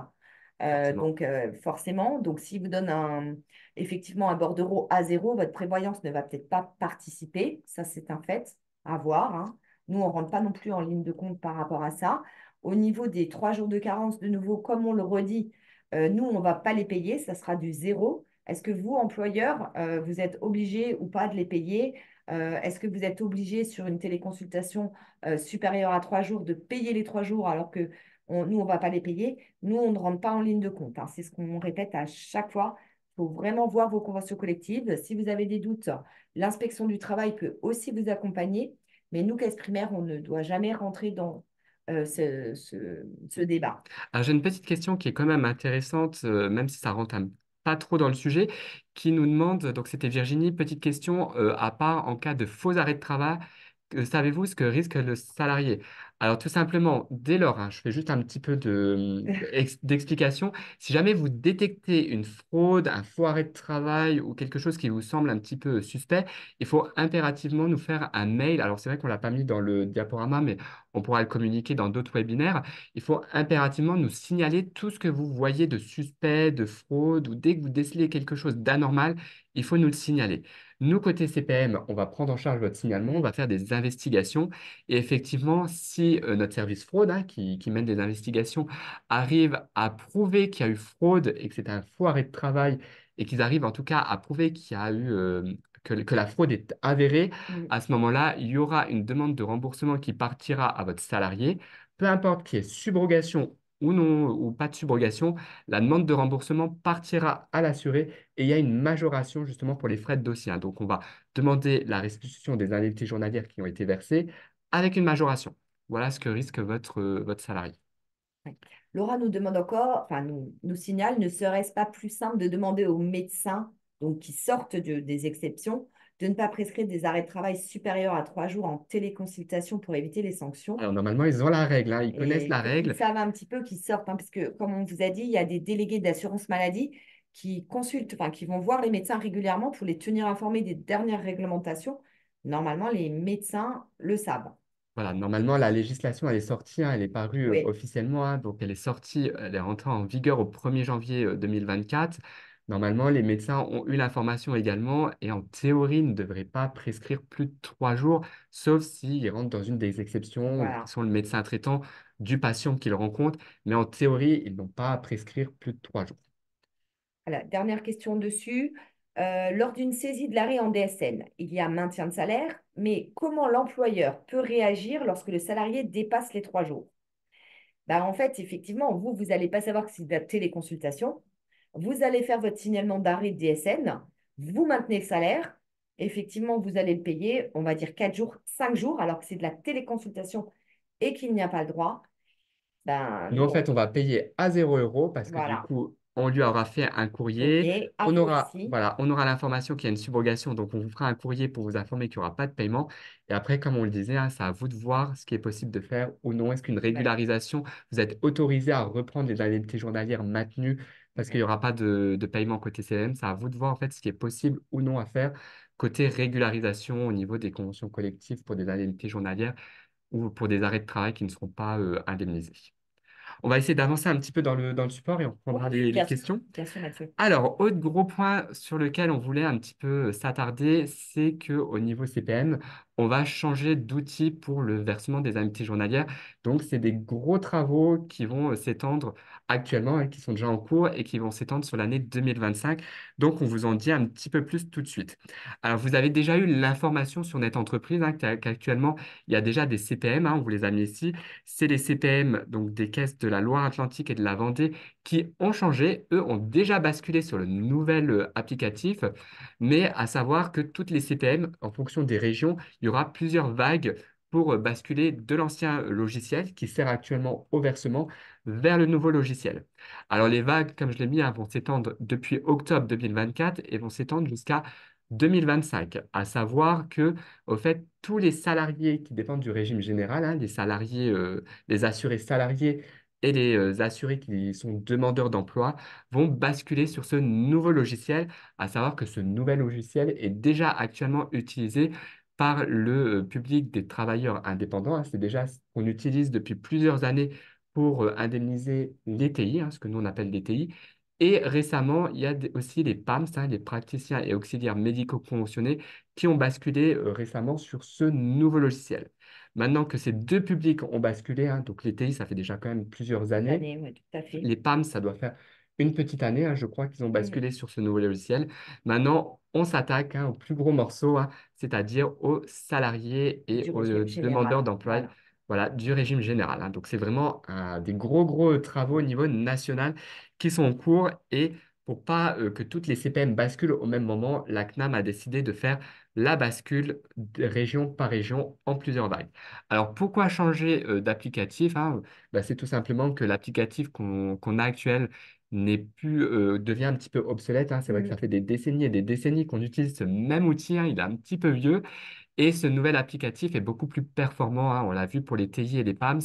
Forcément. Donc, forcément, donc si vous donne effectivement un bordereau à zéro, votre prévoyance ne va peut-être pas participer. Ça, c'est un fait à voir, hein. Nous, on ne rentre pas non plus en ligne de compte par rapport à ça. Au niveau des 3 jours de carence, de nouveau, comme on le redit, nous, on ne va pas les payer. Ça sera du zéro. Est-ce que vous, employeur, vous êtes obligé ou pas de les payer? Est-ce que vous êtes obligé sur une téléconsultation supérieure à 3 jours de payer les 3 jours alors que nous, on ne va pas les payer? Nous, on ne rentre pas en ligne de compte, hein. C'est ce qu'on répète à chaque fois. Il faut vraiment voir vos conventions collectives. Si vous avez des doutes, l'inspection du travail peut aussi vous accompagner. Mais nous, caisse primaire, on ne doit jamais rentrer dans ce débat. Alors, j'ai une petite question qui est quand même intéressante, même si ça rentre pas trop dans le sujet, qui nous demande, donc c'était Virginie, petite question, à part en cas de faux arrêt de travail, savez-vous ce que risque le salarié? Alors tout simplement, dès lors, hein, je fais juste un petit peu d'explication. Si jamais vous détectez une fraude, un faux arrêt de travail ou quelque chose qui vous semble un petit peu suspect, il faut impérativement nous faire un mail. Alors c'est vrai qu'on ne l'a pas mis dans le diaporama, mais on pourra le communiquer dans d'autres webinaires. Il faut impérativement nous signaler tout ce que vous voyez de suspect, de fraude, ou dès que vous décelez quelque chose d'anormal, il faut nous le signaler. Nous, côté CPM, on va prendre en charge votre signalement, on va faire des investigations. Et effectivement, si notre service fraude, hein, qui mène des investigations, arrive à prouver qu'il y a eu fraude et que c'est un faux arrêt de travail, et qu'ils arrivent en tout cas à prouver qu'il y a eu, que la fraude est avérée, Mm. à ce moment-là, il y aura une demande de remboursement qui partira à votre salarié. Peu importe qu'il y ait subrogation ou non, ou pas de subrogation, la demande de remboursement partira à l'assuré et il y a une majoration justement pour les frais de dossier, hein. Donc, on va demander la restitution des indemnités journalières qui ont été versées avec une majoration. Voilà ce que risque votre salarié. Ouais. Laura nous demande encore, enfin nous signale, ne serait-ce pas plus simple de demander aux médecins, donc qui sortent des exceptions, de ne pas prescrire des arrêts de travail supérieurs à 3 jours en téléconsultation pour éviter les sanctions? Alors, normalement, ils ont la règle, hein, ils connaissent Et il la faut qu'ils règle. savent un petit peu, qu'ils sortent, hein, parce que comme on vous a dit, il y a des délégués d'assurance maladie qui consultent, enfin qui vont voir les médecins régulièrement pour les tenir informés des dernières réglementations. Normalement, les médecins le savent. Voilà, normalement, la législation, elle est sortie, hein, elle est parue Oui, officiellement, hein, donc elle est sortie, elle est rentrée en vigueur au 1er janvier 2024. Normalement, les médecins ont eu l'information également et en théorie ne devraient pas prescrire plus de 3 jours, sauf s'ils rentrent dans une des exceptions qui voilà. sont le médecin traitant du patient qu'ils rencontrent, mais en théorie, ils n'ont pas à prescrire plus de 3 jours. Voilà, dernière question dessus. Lors d'une saisie de l'arrêt en DSN, il y a maintien de salaire, mais comment l'employeur peut réagir lorsque le salarié dépasse les 3 jours? Bah, en fait, effectivement, vous n'allez pas savoir que c'est de la téléconsultation. Vous allez faire votre signalement d'arrêt de DSN. Vous maintenez le salaire. Effectivement, vous allez le payer, on va dire 4 jours, 5 jours, alors que c'est de la téléconsultation et qu'il n'y a pas le droit. Ben, Nous, en fait, on va payer à 0 € parce que du voilà. coup, on lui aura fait un courrier. Courrier, à On vous aura, aussi. voilà, on aura l'information qu'il y a une subrogation. Donc, on vous fera un courrier pour vous informer qu'il n'y aura pas de paiement. Et après, comme on le disait, hein, c'est à vous de voir ce qui est possible de faire ou non. Est-ce qu'une Voilà. régularisation, vous êtes autorisé à reprendre les indemnités journalières maintenues parce qu'il n'y aura pas de paiement côté CM. C'est à vous de voir en fait ce qui est possible ou non à faire côté régularisation au niveau des conventions collectives pour des indemnités journalières ou pour des arrêts de travail qui ne seront pas indemnisés. On va essayer d'avancer un petit peu dans le support et on Oui, reprendra les questions. bien sûr, Mathieu. Alors, autre gros point sur lequel on voulait un petit peu s'attarder, c'est qu'au niveau CPM, on va changer d'outil pour le versement des indemnités journalières. Donc, c'est des gros travaux qui vont s'étendre actuellement, hein, qui sont déjà en cours et qui vont s'étendre sur l'année 2025. Donc, on vous en dit un petit peu plus tout de suite. Alors, vous avez déjà eu l'information sur Net Entreprise, hein, qu'actuellement, il y a déjà des CPM, hein, on vous les a mis ici. C'est les CPM donc des caisses de la Loire-Atlantique et de la Vendée qui ont changé. Eux ont déjà basculé sur le nouvel applicatif, mais à savoir que toutes les CPM, en fonction des régions, il y aura plusieurs vagues pour basculer de l'ancien logiciel qui sert actuellement au versement vers le nouveau logiciel. Alors les vagues, comme je l'ai mis, hein, vont s'étendre depuis octobre 2024 et vont s'étendre jusqu'à 2025, à savoir que, au fait, tous les salariés qui dépendent du régime général, hein, les salariés, les assurés salariés et les assurés qui sont demandeurs d'emploi vont basculer sur ce nouveau logiciel, à savoir que ce nouvel logiciel est déjà actuellement utilisé par le public des travailleurs indépendants, hein. C'est déjà ce qu'on utilise depuis plusieurs années pour indemniser les TI, hein, ce que nous on appelle les TI. Et récemment, il y a aussi les PAMS, hein, les praticiens et auxiliaires médicaux conventionnés, qui ont basculé récemment sur ce nouveau logiciel. Maintenant que ces deux publics ont basculé, hein, donc les TI, ça fait déjà quand même plusieurs Des années. années, oui, tout à fait. Les PAM, ça doit faire une petite année, hein, je crois qu'ils ont Mm. basculé sur ce nouveau logiciel. Maintenant, on s'attaque, hein, au plus gros morceau, hein, c'est-à-dire aux salariés et Du aux régime demandeurs général. d'emploi, Voilà. voilà, du régime général, hein. Donc, c'est vraiment des gros, gros travaux au niveau national qui sont en cours. Et pour pas que toutes les CPM basculent au même moment, la CNAM a décidé de faire la bascule de région par région en plusieurs vagues. Alors, pourquoi changer d'applicatif, hein? Bah, c'est tout simplement que l'applicatif qu'on a actuel n'est plus, devient un petit peu obsolète, hein. C'est vrai que ça Mm. fait des décennies et des décennies qu'on utilise ce même outil, hein. Il est un petit peu vieux. Et ce nouvel applicatif est beaucoup plus performant, hein, on l'a vu pour les TI et les PAMS.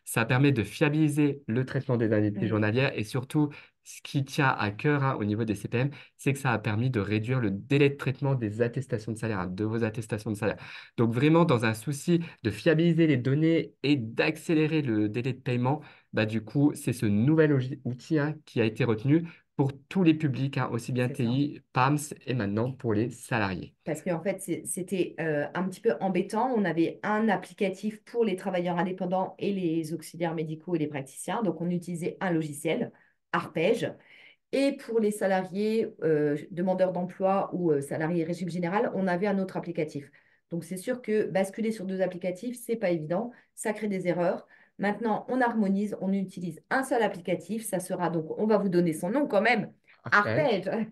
Ça permet de fiabiliser le traitement des indemnités Mm. journalières et surtout, ce qui tient à cœur, hein, au niveau des CPM, c'est que ça a permis de réduire le délai de traitement des attestations de salaire, hein, de vos attestations de salaire. Donc vraiment, dans un souci de fiabiliser les données et d'accélérer le délai de paiement, bah, du coup, c'est ce nouvel outil, hein, qui a été retenu pour tous les publics, hein, aussi bien C'est ça. TI, PAMS et maintenant pour les salariés. Parce qu'en fait, c'était un petit peu embêtant. On avait un applicatif pour les travailleurs indépendants et les auxiliaires médicaux et les praticiens. Donc, on utilisait un logiciel, Arpège. Et pour les salariés demandeurs d'emploi ou salariés régime général, on avait un autre applicatif. Donc, c'est sûr que basculer sur deux applicatifs, c'est pas évident. Ça crée des erreurs. Maintenant, on harmonise, on utilise un seul applicatif. Ça sera donc, on va vous donner son nom quand même, Parfait. Arpège.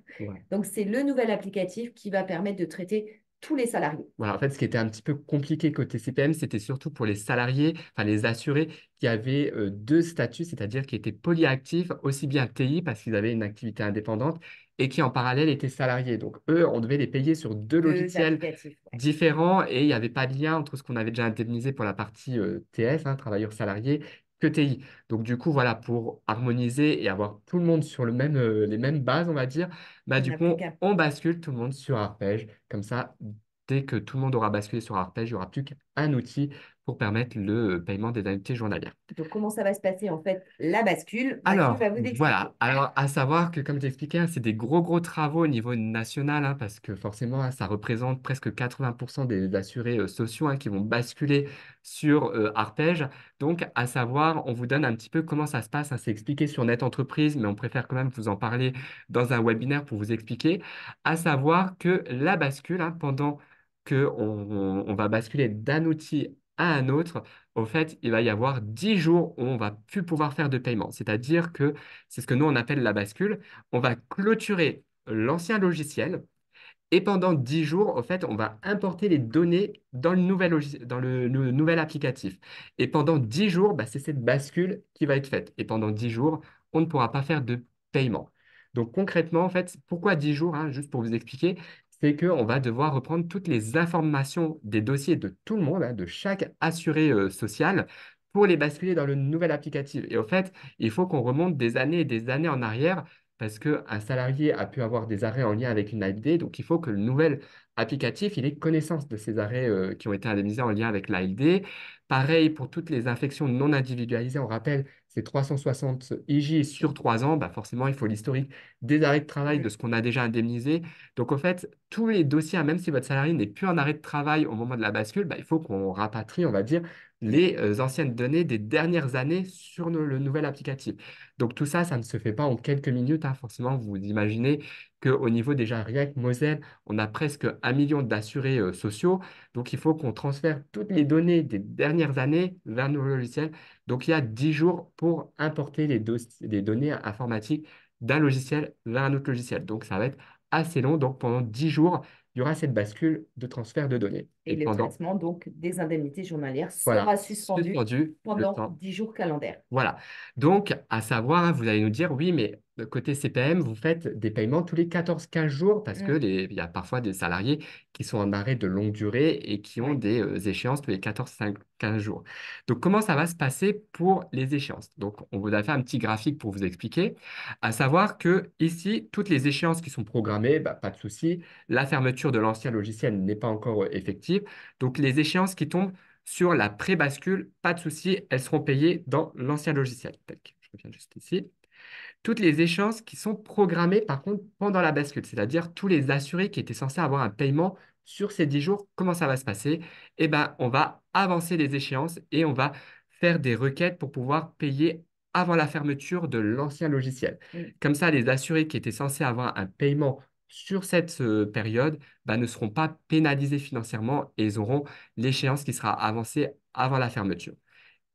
Donc, c'est le nouvel applicatif qui va permettre de traiter tous les salariés. Voilà, en fait, ce qui était un petit peu compliqué côté CPM, c'était surtout pour les salariés, enfin les assurés qui avaient deux statuts, c'est-à-dire qui étaient polyactifs, aussi bien TI parce qu'ils avaient une activité indépendante et qui en parallèle étaient salariés. Donc eux, on devait les payer sur deux Deux logiciels applicatifs. Ouais. différents et il n'y avait pas de lien entre ce qu'on avait déjà indemnisé pour la partie TS, hein, travailleurs salariés, que TI. Donc du coup, voilà, pour harmoniser et avoir tout le monde sur les mêmes bases, on va dire, bah, Il n'y du en a coup, plus qu'un. on bascule tout le monde sur Arpège. Comme ça, dès que tout le monde aura basculé sur Arpège, il n'y aura plus qu'un outil pour permettre le paiement des indemnités journalières. Donc, comment ça va se passer? En fait, la bascule, Mathieu Alors, va vous voilà. expliquer. Alors, à savoir que, comme j'expliquais, hein, c'est des gros travaux au niveau national, hein, parce que forcément, hein, ça représente presque 80% des assurés sociaux, hein, qui vont basculer sur Arpège. Donc, à savoir, on vous donne un petit peu comment ça se passe, hein. C'est expliqué sur Net Entreprise, mais on préfère quand même vous en parler dans un webinaire pour vous expliquer. À savoir que la bascule, hein, pendant que on va basculer d'un outil à un autre, au fait, il va y avoir 10 jours où on va plus pouvoir faire de paiement. C'est-à-dire que c'est ce que nous, on appelle la bascule. On va clôturer l'ancien logiciel et pendant 10 jours, au fait, on va importer les données dans le dans le nouvel applicatif. Et pendant 10 jours, bah, c'est cette bascule qui va être faite. Et pendant 10 jours, on ne pourra pas faire de paiement. Donc concrètement, en fait, pourquoi 10 jours, hein, juste pour vous expliquer, c'est qu'on va devoir reprendre toutes les informations des dossiers de tout le monde, hein, de chaque assuré social, pour les basculer dans le nouvel applicatif. Et au fait, il faut qu'on remonte des années et des années en arrière parce qu'un salarié a pu avoir des arrêts en lien avec une ALD, donc il faut que le nouvel applicatif il ait connaissance de ces arrêts qui ont été indemnisés en lien avec l'ALD. Pareil pour toutes les infections non individualisées, on rappelle, c'est 360 IJ sur 3 ans, bah forcément il faut l'historique des arrêts de travail de Mm. ce qu'on a déjà indemnisé. Donc en fait, tous les dossiers, hein, même si votre salarié n'est plus en arrêt de travail au moment de la bascule, bah, il faut qu'on rapatrie, on va dire, Mm. les anciennes données des dernières années sur le nouvel applicatif. Donc tout ça, ça ne se fait pas en quelques minutes, hein. Forcément, vous imaginez qu'au niveau déjà rien que Moselle, on a presque 1 million d'assurés sociaux. Donc il faut qu'on transfère toutes les données des dernières années vers nos logiciels. Donc il y a 10 jours pour importer les données informatiques d'un logiciel vers un autre logiciel. Donc ça va être assez long. Donc pendant 10 jours, il y aura cette bascule de transfert de données. Et Et le pendant, traitement donc des indemnités journalières voilà, sera suspendu suspendu le pendant temps. 10 jours calendaires. Voilà. Donc, à savoir, hein, vous allez nous dire, oui, mais côté CPM, vous faites des paiements tous les 14 15 jours parce que Mm. il y a parfois des salariés qui sont en arrêt de longue durée et qui ont Ouais. des échéances tous les 15 jours. Donc, comment ça va se passer pour les échéances? Donc, on vous a fait un petit graphique pour vous expliquer, à savoir que ici, toutes les échéances qui sont programmées, bah, pas de souci. La fermeture de l'ancien logiciel n'est pas encore effective. Donc, les échéances qui tombent sur la pré-bascule, pas de souci, elles seront payées dans l'ancien logiciel. Tac, je reviens juste ici. Toutes les échéances qui sont programmées, par contre, pendant la bascule, c'est-à-dire tous les assurés qui étaient censés avoir un paiement sur ces 10 jours, comment ça va se passer? Eh bien, on va avancer les échéances et on va faire des requêtes pour pouvoir payer avant la fermeture de l'ancien logiciel. Mm. Comme ça, les assurés qui étaient censés avoir un paiement sur cette période bah, ne seront pas pénalisés financièrement et ils auront l'échéance qui sera avancée avant la fermeture.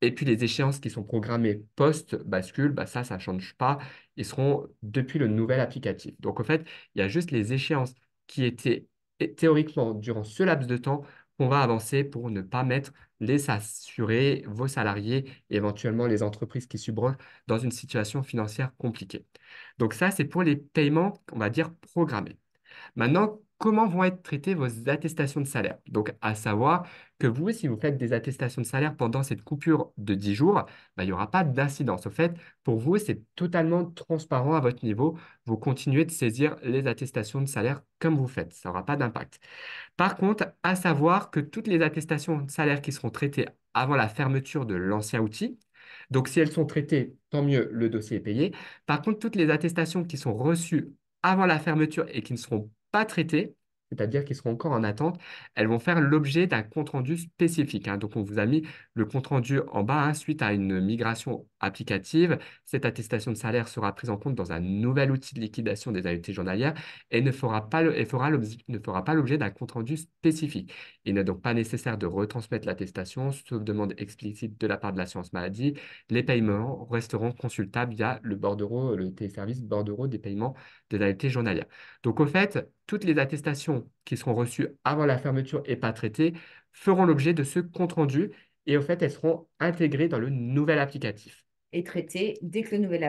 Et puis les échéances qui sont programmées post-bascule, bah ça ne change pas. Ils seront depuis le nouvel applicatif. Donc, en fait, il y a juste les échéances qui étaient théoriquement durant ce laps de temps qu'on va avancer pour ne pas mettre les assurés, vos salariés et éventuellement les entreprises qui subrogent dans une situation financière compliquée. Donc, ça, c'est pour les paiements, on va dire, programmés. Maintenant, comment vont être traitées vos attestations de salaire. Donc, à savoir que vous, si vous faites des attestations de salaire pendant cette coupure de 10 jours, bah, il n'y aura pas d'incidence. Au fait, pour vous, c'est totalement transparent à votre niveau. Vous continuez de saisir les attestations de salaire comme vous faites. Ça n'aura pas d'impact. Par contre, à savoir que toutes les attestations de salaire qui seront traitées avant la fermeture de l'ancien outil, donc si elles sont traitées, tant mieux, le dossier est payé. Par contre, toutes les attestations qui sont reçues avant la fermeture et qui ne seront pas traitées, c'est-à-dire qui seront encore en attente, elles vont faire l'objet d'un compte-rendu spécifique, hein. Donc, on vous a mis le compte-rendu en bas, hein, suite à une migration applicative. Cette attestation de salaire sera prise en compte dans un nouvel outil de liquidation des annuités journalières et ne fera pas l'objet d'un compte-rendu spécifique. Il n'est donc pas nécessaire de retransmettre l'attestation, sauf demande explicite de la part de l'assurance maladie. Les paiements resteront consultables via le bordereau, le téléservice bordereau des paiements des annuités journalières. Donc, au fait, toutes les attestations qui seront reçues avant la fermeture et pas traitées feront l'objet de ce compte-rendu et, au fait, elles seront intégrées dans le nouvel applicatif Et traitées dès que le nouvel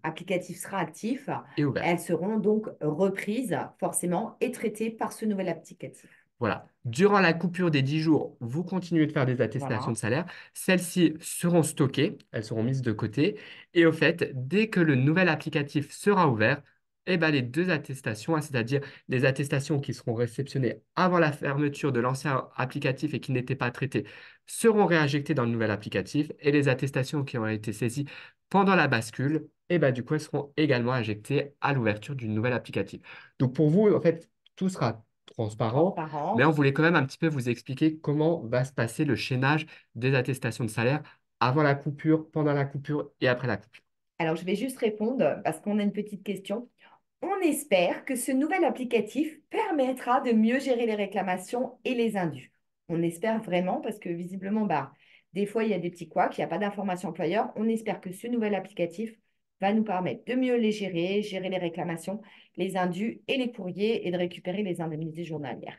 applicatif sera actif. et ouvert. Elles seront donc reprises forcément et traitées par ce nouvel applicatif. Voilà. Durant la coupure des 10 jours, vous continuez de faire des attestations de Voilà. salaire. Celles-ci seront stockées, elles seront mises de côté. Et au fait, dès que le nouvel applicatif sera ouvert, eh ben, les deux attestations, hein, c'est-à-dire les attestations qui seront réceptionnées avant la fermeture de l'ancien applicatif et qui n'étaient pas traitées, seront réinjectées dans le nouvel applicatif. Et les attestations qui ont été saisies pendant la bascule, eh ben, du coup, elles seront également injectées à l'ouverture du nouvel applicatif. Donc pour vous, en fait, tout sera transparent, mais Transparent. on voulait quand même un petit peu vous expliquer comment va se passer le chaînage des attestations de salaire avant la coupure, pendant la coupure et après la coupure. Alors, je vais juste répondre parce qu'on a une petite question. On espère que ce nouvel applicatif permettra de mieux gérer les réclamations et les indus. On espère vraiment parce que visiblement, bah, des fois, il y a des petits couacs, il n'y a pas d'information employeur. On espère que ce nouvel applicatif va nous permettre de mieux les gérer, gérer les réclamations, les indus et les courriers et de récupérer les indemnités journalières.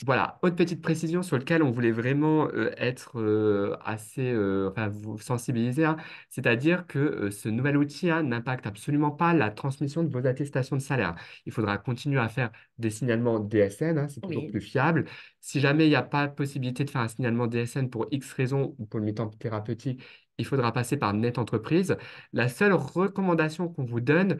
Voilà, autre petite précision sur laquelle on voulait vraiment être assez, enfin, vous sensibiliser, hein. C'est-à-dire que ce nouvel outil, hein, n'impacte absolument pas la transmission de vos attestations de salaire. Il faudra continuer à faire des signalements DSN, hein, c'est toujours Oui. plus fiable. Si jamais il n'y a pas de possibilité de faire un signalement DSN pour X raisons ou pour le mi-temps thérapeutique, il faudra passer par Net Entreprise. La seule recommandation qu'on vous donne,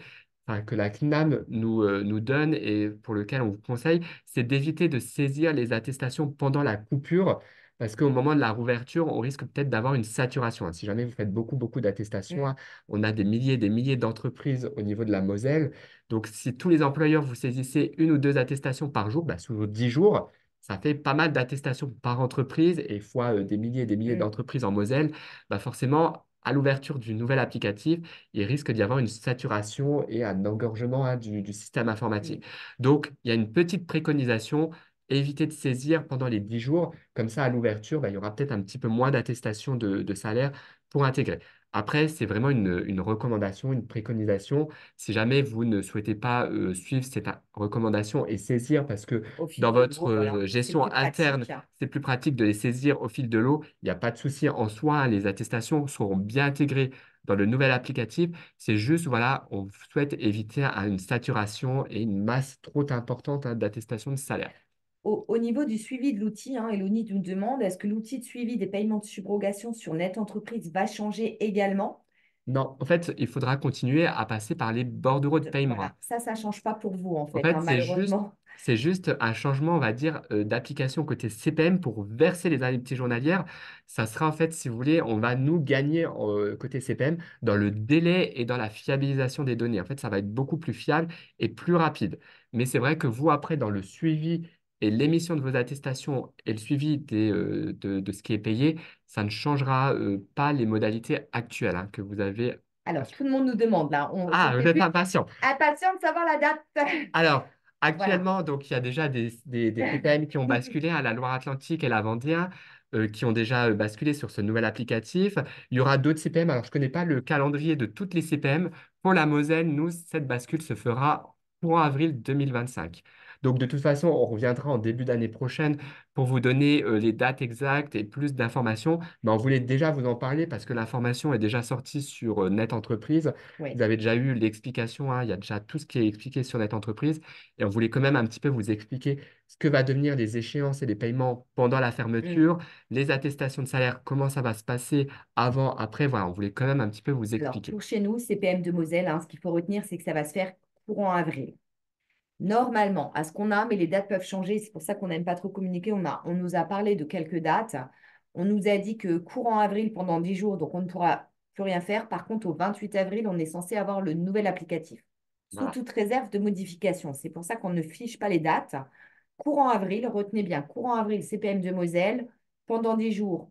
enfin, que la CNAM nous donne et pour lequel on vous conseille, c'est d'éviter de saisir les attestations pendant la coupure, parce qu'au moment de la rouverture, on risque peut-être d'avoir une saturation, hein. Si jamais vous faites beaucoup, beaucoup d'attestations, hein, Mm. on a des milliers d'entreprises au niveau de la Moselle. Donc, si tous les employeurs vous saisissez une ou deux attestations par jour, bah, sur 10 jours, ça fait pas mal d'attestations par entreprise et fois des milliers Mm. d'entreprises en Moselle, bah forcément, à l'ouverture du nouvel applicatif, il risque d'y avoir une saturation et un engorgement, hein, du système Mm. informatique. Donc, il y a une petite préconisation, éviter de saisir pendant les 10 jours. Comme ça, à l'ouverture, bah, il y aura peut-être un petit peu moins d'attestation de salaire pour intégrer. Après, c'est vraiment une recommandation, une préconisation. Si jamais vous ne souhaitez pas suivre cette recommandation et saisir, parce que Au fil dans de votre l'eau, voilà, c'est gestion plus interne, pratique. c'est plus pratique de les saisir au fil de l'eau, il n'y a pas de souci en soi, hein, les attestations seront bien intégrées dans le nouvel applicatif. C'est juste, voilà, on souhaite éviter une saturation et une masse trop importante, hein, d'attestation de salaire. Au niveau du suivi de l'outil, hein, Elonie nous demande, est-ce que l'outil de suivi des paiements de subrogation sur Net Entreprise va changer également? Non, en fait, il faudra continuer à passer par les bordereaux de paiement, hein. Voilà, ça ne change pas pour vous, en En fait, fait, hein, malheureusement. c'est juste un changement, on va dire, d'application côté CPM pour verser les indemnités journalières. Ça sera en fait, si vous voulez, on va nous gagner côté CPM dans le délai et dans la fiabilisation des données. En fait, ça va être beaucoup plus fiable et plus rapide. Mais c'est vrai que vous, après, dans le suivi et l'émission de vos attestations et le suivi de ce qui est payé, ça ne changera pas les modalités actuelles, hein, que vous avez. Alors, tout le monde nous demande, là, je ne Ah, vous fais êtes plus impatient. impatient de savoir la date. Alors, Voilà. actuellement, donc, il y a déjà des CPM qui ont basculé à la Loire-Atlantique et la Vendée, qui ont déjà basculé sur ce nouvel applicatif. Il y aura d'autres CPM. Alors, je ne connais pas le calendrier de toutes les CPM. Pour la Moselle, nous, cette bascule se fera courant avril 2025. Donc de toute façon, on reviendra en début d'année prochaine pour vous donner les dates exactes et plus d'informations. Mais on voulait déjà vous en parler parce que l'information est déjà sortie sur Net Entreprise. Oui. Vous avez déjà eu l'explication, hein, il y a déjà tout ce qui est expliqué sur Net Entreprise. Et on voulait quand même un petit peu vous expliquer ce que va devenir les échéances et les paiements pendant la Mm. fermeture, les attestations de salaire, comment ça va se passer avant, après. Voilà, on voulait quand même un petit peu vous Alors, expliquer. pour chez nous, CPM de Moselle, hein, ce qu'il faut retenir, c'est que ça va se faire courant avril. Normalement, à ce qu'on a, mais les dates peuvent changer, c'est pour ça qu'on n'aime pas trop communiquer. On nous a parlé de quelques dates. On nous a dit que courant avril pendant 10 jours, donc on ne pourra plus rien faire. Par contre, au 28 avril, on est censé avoir le nouvel applicatif, sous Voilà. toute réserve de modification. C'est pour ça qu'on ne fiche pas les dates. Courant avril, retenez bien, courant avril, CPM de Moselle, pendant 10 jours,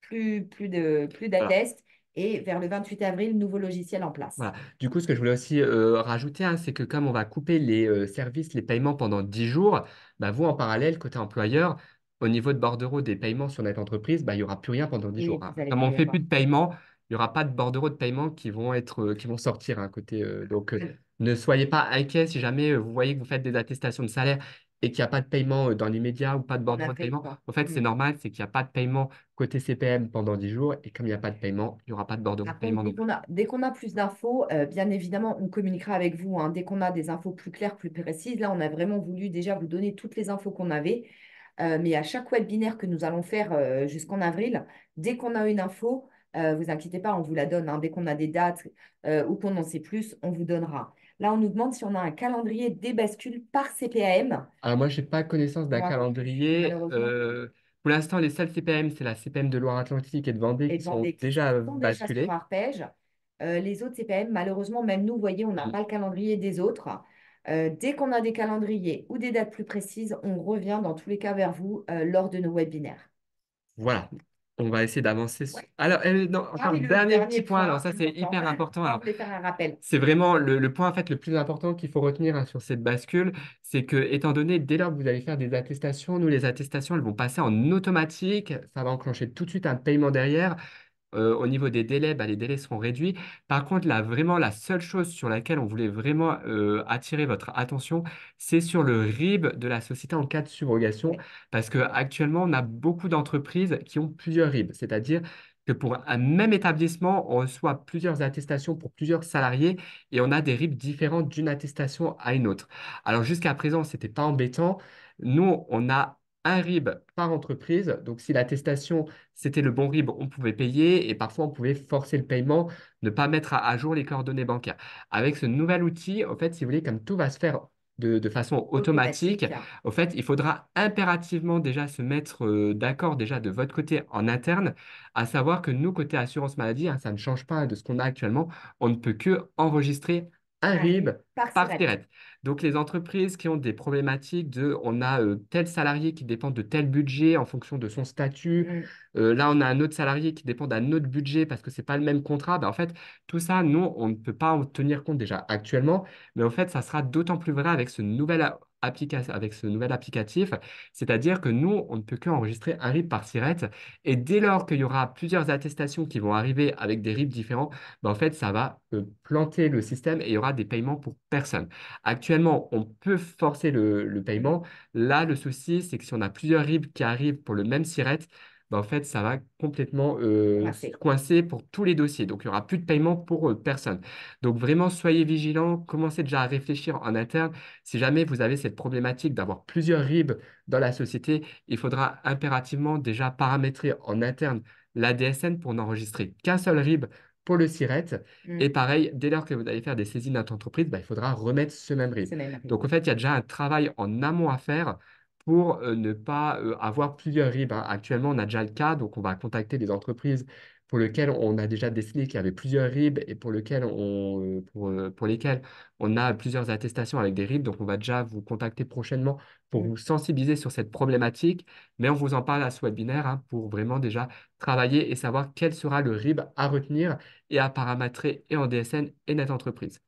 plus Voilà. d'attest. Et vers le 28 avril, nouveau logiciel en place. Voilà. Du coup, ce que je voulais aussi rajouter, hein, c'est que comme on va couper les services, les paiements pendant 10 jours, bah, vous, en parallèle, côté employeur, au niveau de bordereau des paiements sur notre entreprise, bah, il n'y aura plus rien pendant 10 Oui, jours, vous hein. n'allez Comme plus on ne y fait plus avoir. de paiement, il n'y aura pas de bordereau de paiement qui vont sortir, hein, côté, ne soyez pas inquiets si jamais vous voyez que vous faites des attestations de salaire et qu'il n'y a pas de paiement dans l'immédiat ou pas de En bordereau de avril, paiement. quoi. En fait, c'est Mm. normal, c'est qu'il n'y a pas de paiement côté CPM pendant 10 jours et comme il n'y a pas de paiement, il n'y aura pas de bordereau de Par contre, paiement non plus. dès qu'on a plus d'infos, bien évidemment, on communiquera avec vous, hein. Dès qu'on a des infos plus claires, plus précises, là, on a vraiment voulu déjà vous donner toutes les infos qu'on avait. Mais à chaque webinaire que nous allons faire jusqu'en avril, dès qu'on a une info, vous inquiétez pas, on vous la donne, hein. Dès qu'on a des dates ou qu'on en sait plus, on vous donnera. Là, on nous demande si on a un calendrier des bascules par CPAM. Alors moi, je n'ai pas connaissance d'un Moi non plus, calendrier. malheureusement. Pour l'instant, les seuls CPM, c'est la CPM de Loire-Atlantique et de Vendée Et qui de sont Vendée qui déjà sont déjà sur basculés. Arpège. Les autres CPM, malheureusement, même nous, vous voyez, on n'a Mm. pas le calendrier des autres. Dès qu'on a des calendriers ou des dates plus précises, on revient dans tous les cas vers vous lors de nos webinaires. Voilà, on va essayer d'avancer. Ouais. Alors, non, Ah encore oui, le dernier petit dernier point. Alors point ça, c'est important. hyper important. On Alors, voulait faire un rappel. c'est vraiment le point en fait le plus important qu'il faut retenir, hein, sur cette bascule, c'est que étant donné dès lors que vous allez faire des attestations, nous les attestations, elles vont passer en automatique. Ça va enclencher tout de suite un paiement derrière. Au niveau des délais, bah, les délais seront réduits. Par contre, là, vraiment, la seule chose sur laquelle on voulait vraiment attirer votre attention, c'est sur le RIB de la société en cas de subrogation. Oui, Parce qu'actuellement, on a beaucoup d'entreprises qui ont plusieurs RIB. C'est-à-dire que pour un même établissement, on reçoit plusieurs attestations pour plusieurs salariés et on a des RIB différents d'une attestation à une autre. Alors, jusqu'à présent, ce n'était pas embêtant. Nous, on a un RIB par entreprise. Donc, si l'attestation c'était le bon RIB, on pouvait payer et parfois on pouvait forcer le paiement, ne pas mettre à jour les coordonnées bancaires. Avec ce nouvel outil, en fait, si vous voulez, comme tout va se faire de façon automatique, automatique. au fait, il faudra impérativement déjà se mettre d'accord déjà de votre côté en interne, à savoir que nous, côté assurance maladie, hein, ça ne change pas de ce qu'on a actuellement, on ne peut que enregistrer un RIB Arrive par par Siret. SIRET. Donc, les entreprises qui ont des problématiques de, on a tel salarié qui dépend de tel budget en fonction de son statut, Mm. là, on a un autre salarié qui dépend d'un autre budget parce que c'est pas le même contrat. Ben, en fait, tout ça, nous, on ne peut pas en tenir compte déjà actuellement, mais en fait, ça sera d'autant plus vrai avec avec ce nouvel applicatif. C'est-à-dire que nous, on ne peut qu'enregistrer un RIB par SIRET. Et dès lors qu'il y aura plusieurs attestations qui vont arriver avec des RIB différents, ben, en fait, ça va planter le système et il y aura des paiements pour personne. Actuellement, on peut forcer le Mm. paiement. Là, le souci, c'est que si on a plusieurs RIB qui arrivent pour le même SIRET, bah, en fait, ça va complètement se Coincé. coincer pour tous les dossiers. Donc, il n'y aura plus de paiement pour personne. Donc, vraiment, soyez vigilants. Commencez déjà à réfléchir en interne. Si jamais vous avez cette problématique d'avoir plusieurs RIB dans la société, il faudra impérativement déjà paramétrer en interne la DSN pour n'enregistrer qu'un seul RIB pour le SIRET. Et Mm. pareil, dès lors que vous allez faire des saisines d'entreprise, bah, il faudra remettre ce même RIB. Ce même RIB. Donc, en fait, il y a déjà un travail en amont à faire pour ne pas avoir plusieurs RIB, hein. Actuellement, on a déjà le cas, donc on va contacter des entreprises pour lesquelles on a déjà décelé qu'il y avait plusieurs RIB et pour lesquelles on a plusieurs attestations avec des RIB. Donc, on va déjà vous contacter prochainement pour Mm. vous sensibiliser sur cette problématique. Mais on vous en parle à ce webinaire, hein, pour vraiment déjà travailler et savoir quel sera le RIB à retenir et à paramétrer et en DSN et net entreprise.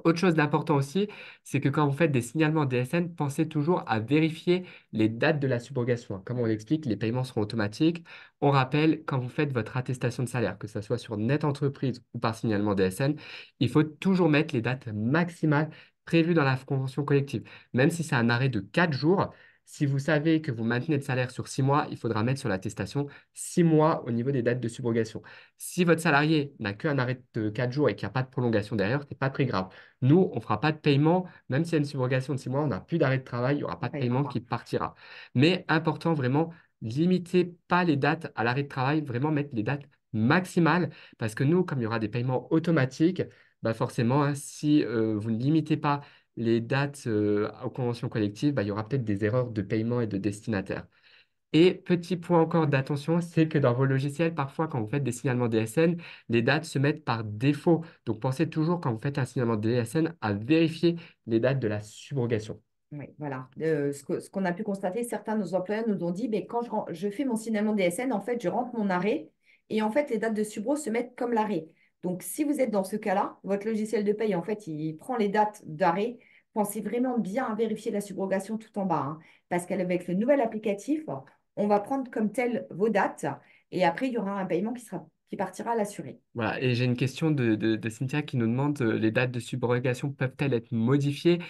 Autre chose d'important aussi, c'est que quand vous faites des signalements DSN, pensez toujours à vérifier les dates de la subrogation. Comme on l'explique, les paiements seront automatiques. On rappelle, quand vous faites votre attestation de salaire, que ce soit sur Net Entreprise ou par signalement DSN, il faut toujours mettre les dates maximales prévu dans la convention collective. Même si c'est un arrêt de 4 jours, si vous savez que vous maintenez le salaire sur 6 mois, il faudra mettre sur l'attestation 6 mois au niveau des dates de subrogation. Si votre salarié n'a qu'un arrêt de 4 jours et qu'il n'y a pas de prolongation derrière, ce n'est pas très grave. Nous, on ne fera pas de paiement, même s'il y a une subrogation de 6 mois, on n'a plus d'arrêt de travail, il n'y aura On pas ne de payera paiement pas. qui partira. Mais important vraiment, limitez pas les dates à l'arrêt de travail, vraiment mettre les dates maximales, parce que nous, comme il y aura des paiements automatiques, bah forcément, hein, si vous ne limitez pas les dates aux conventions collectives, bah, il y aura peut-être des erreurs de paiement et de destinataire. Et petit point encore d'attention, c'est que dans vos logiciels, parfois, quand vous faites des signalements DSN, les dates se mettent par défaut. Donc, pensez toujours, quand vous faites un signalement DSN, à vérifier les dates de la subrogation. Oui, voilà. Ce qu'on a pu constater, certains de nos employeurs nous ont dit, mais quand je fais mon signalement DSN, en fait, je rentre mon arrêt et en fait, les dates de subro se mettent comme l'arrêt. Donc, si vous êtes dans ce cas-là, votre logiciel de paye, en fait, il prend les dates d'arrêt. Pensez vraiment bien à vérifier la subrogation tout en bas, hein, parce qu'avec le nouvel applicatif, on va prendre comme tel vos dates et après, il y aura un paiement qui partira à l'assuré. Voilà, et j'ai une question de Cynthia qui nous demande les dates de subrogation peuvent-elles être modifiées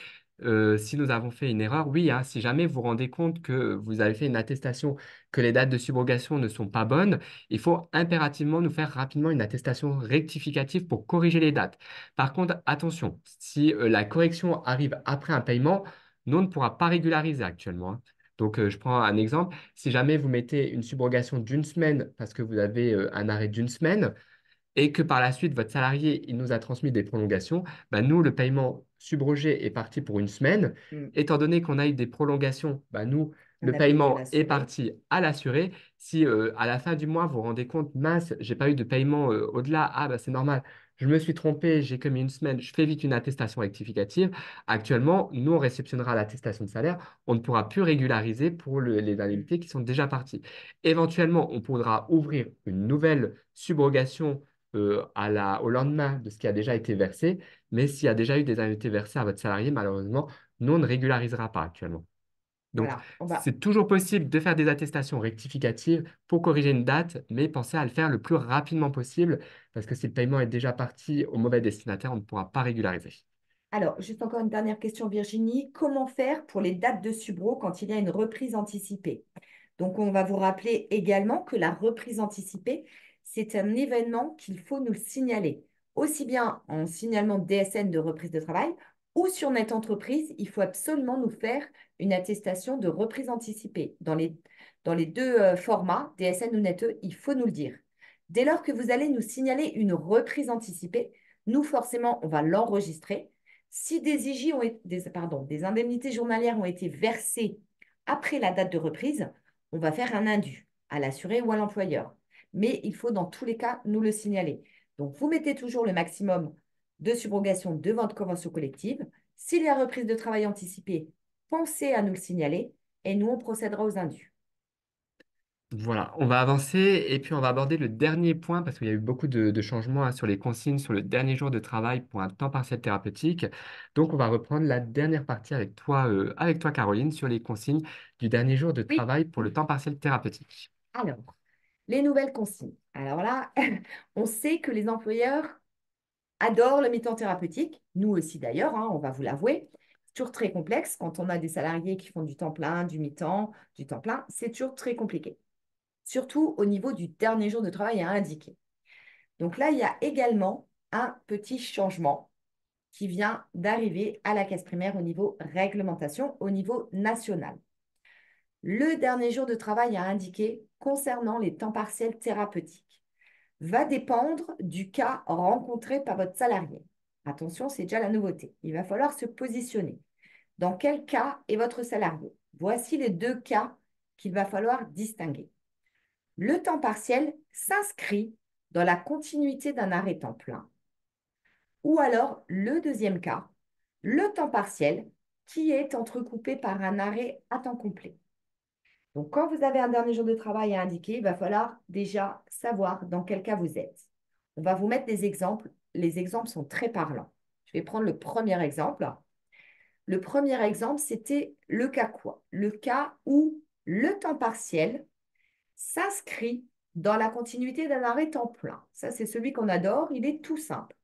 si nous avons fait une erreur? Oui, hein, si jamais vous vous rendez compte que vous avez fait une attestation que les dates de subrogation ne sont pas bonnes, il faut impérativement nous faire rapidement une attestation rectificative pour corriger les dates. Par contre, attention, si la correction arrive après un paiement, nous on ne pourra pas régulariser actuellement, hein. Donc, je prends un exemple. Si jamais vous mettez une subrogation d'une semaine parce que vous avez un arrêt d'une semaine, et que par la suite, votre salarié, il nous a transmis des prolongations, bah, nous, le paiement subrogé est parti pour une semaine. Mm. Étant donné qu'on a eu des prolongations, bah, nous, On le a payé à paiement est l'assuré. parti à l'assuré. Si à la fin du mois, vous vous rendez compte, mince, j'ai pas eu de paiement au-delà, ah bah, c'est normal, je me suis trompé, j'ai commis une semaine, je fais vite une attestation rectificative. Actuellement, nous, on réceptionnera l'attestation de salaire, on ne pourra plus régulariser pour les Mm. indemnités qui sont déjà parties. Éventuellement, on pourra ouvrir une nouvelle subrogation au lendemain de ce qui a déjà été versé. Mais s'il y a déjà eu des indemnités versées à votre salarié, malheureusement, nous, on ne régularisera pas actuellement. Donc, Voilà. On va, c'est toujours possible de faire des attestations rectificatives pour corriger une date, mais pensez à le faire le plus rapidement possible parce que si le paiement est déjà parti au mauvais destinataire, on ne pourra pas régulariser. Alors, juste encore une dernière question, Virginie. Comment faire pour les dates de subro quand il y a une reprise anticipée? Donc, on va vous rappeler également que la reprise anticipée, c'est un événement qu'il faut nous signaler, aussi bien en signalement DSN de reprise de travail ou sur Net Entreprise, il faut absolument nous faire une attestation de reprise anticipée. Dans les deux formats, DSN ou NetE, il faut nous le dire. Dès lors que vous allez nous signaler une reprise anticipée, nous, forcément, on va l'enregistrer. Si des IJ des indemnités journalières ont été versées après la date de reprise, on va faire un indu à l'assuré ou à l'employeur. Mais il faut dans tous les cas nous le signaler. Donc, vous mettez toujours le maximum de subrogation de votre convention collective. S'il y a reprise de travail anticipée, pensez à nous le signaler et nous, on procédera aux indus. Voilà, on va avancer et puis on va aborder le dernier point parce qu'il y a eu beaucoup de changements hein, sur les consignes sur le dernier jour de travail pour un temps partiel thérapeutique. Donc, on va reprendre la dernière partie avec toi, Caroline, sur les consignes du dernier jour de Oui. travail pour le temps partiel thérapeutique. Alors, les nouvelles consignes. Alors là, on sait que les employeurs adorent le mi-temps thérapeutique. Nous aussi d'ailleurs, hein, on va vous l'avouer. C'est toujours très complexe quand on a des salariés qui font du temps plein, du mi-temps, du temps plein. C'est toujours très compliqué. Surtout au niveau du dernier jour de travail à indiquer. Donc là, il y a également un petit changement qui vient d'arriver à la caisse primaire au niveau réglementation, au niveau national. Le dernier jour de travail à indiquer concernant les temps partiels thérapeutiques va dépendre du cas rencontré par votre salarié. Attention, c'est déjà la nouveauté. Il va falloir se positionner. Dans quel cas est votre salarié? Voici les deux cas qu'il va falloir distinguer. Le temps partiel s'inscrit dans la continuité d'un arrêt temps plein. Ou alors, le deuxième cas, le temps partiel qui est entrecoupé par un arrêt à temps complet. Donc, quand vous avez un dernier jour de travail à indiquer, il va falloir déjà savoir dans quel cas vous êtes. On va vous mettre des exemples. Les exemples sont très parlants. Je vais prendre le premier exemple. Le premier exemple, c'était le cas quoi? Le cas où le temps partiel s'inscrit dans la continuité d'un arrêt temps plein. Ça, c'est celui qu'on adore. Il est tout simple.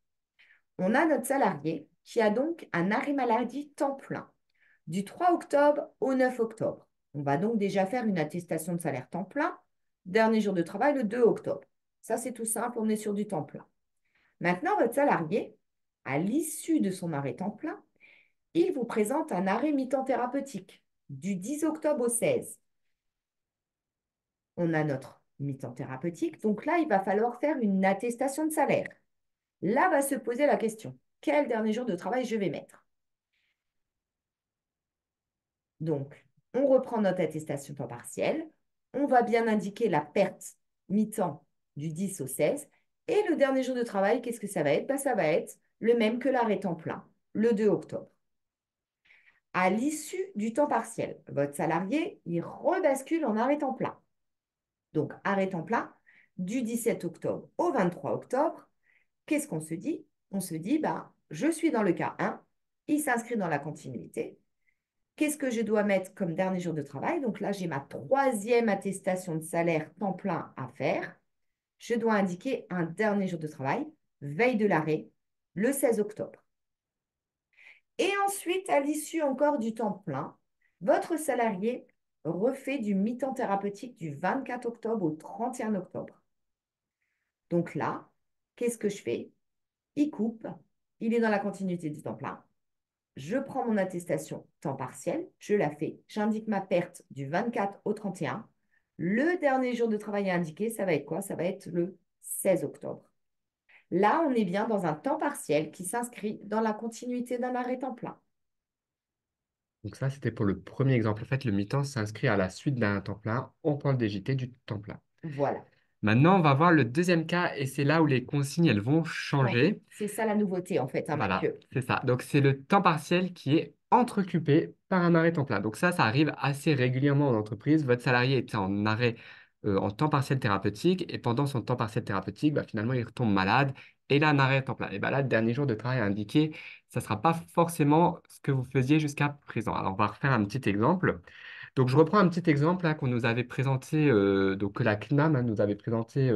On a notre salarié. qui a donc un arrêt maladie temps plein du 3 octobre au 9 octobre. On va donc déjà faire une attestation de salaire temps plein. Dernier jour de travail le 2 octobre. Ça, c'est tout simple, on est sur du temps plein. Maintenant, votre salarié, à l'issue de son arrêt temps plein, il vous présente un arrêt mi-temps thérapeutique du 10 octobre au 16. On a notre mi-temps thérapeutique, donc là, il va falloir faire une attestation de salaire. Là va se poser la question, quel dernier jour de travail je vais mettre? Donc, on reprend notre attestation temps partiel, on va bien indiquer la perte mi-temps du 10 au 16, et le dernier jour de travail, qu'est-ce que ça va être? Ça va être le même que l'arrêt temps plein, le 2 octobre. À l'issue du temps partiel, votre salarié, il rebascule en arrêt temps plein. Donc, arrêt temps plein du 17 octobre au 23 octobre. Qu'est-ce qu'on se dit? On se dit, ben, je suis dans le cas 1, il s'inscrit dans la continuité. Qu'est-ce que je dois mettre comme dernier jour de travail? Donc là, j'ai ma troisième attestation de salaire temps plein à faire. Je dois indiquer un dernier jour de travail, veille de l'arrêt, le 16 octobre. Et ensuite, à l'issue encore du temps plein, votre salarié refait du mi-temps thérapeutique du 24 octobre au 31 octobre. Donc là, qu'est-ce que je fais? Il coupe, il est dans la continuité du temps plein. Je prends mon attestation temps partiel, je la fais, j'indique ma perte du 24 au 31. Le dernier jour de travail à indiquer, ça va être quoi? Ça va être le 16 octobre. Là, on est bien dans un temps partiel qui s'inscrit dans la continuité d'un arrêt temps plein. Donc ça, c'était pour le premier exemple. En fait, le mi-temps s'inscrit à la suite d'un temps plein. On prend le DJT du temps plein. Voilà. Maintenant, on va voir le deuxième cas et c'est là où les consignes, elles vont Ouais, changer. c'est ça la nouveauté en fait, hein, Voilà, Mathieu. c'est ça. Donc, c'est le temps partiel qui est entrecoupé par un arrêt temps plein. Donc, ça arrive assez régulièrement en entreprise. Votre salarié était en arrêt en temps partiel thérapeutique et pendant son temps partiel thérapeutique, bah, finalement, il retombe malade et il a un arrêt temps plein. Et bah, là, le dernier jour de travail indiqué, ça ne sera pas forcément ce que vous faisiez jusqu'à présent. Alors, on va refaire un petit exemple. Donc, je reprends un petit exemple là, qu'on nous avait présenté, donc que la CNAM nous avait présenté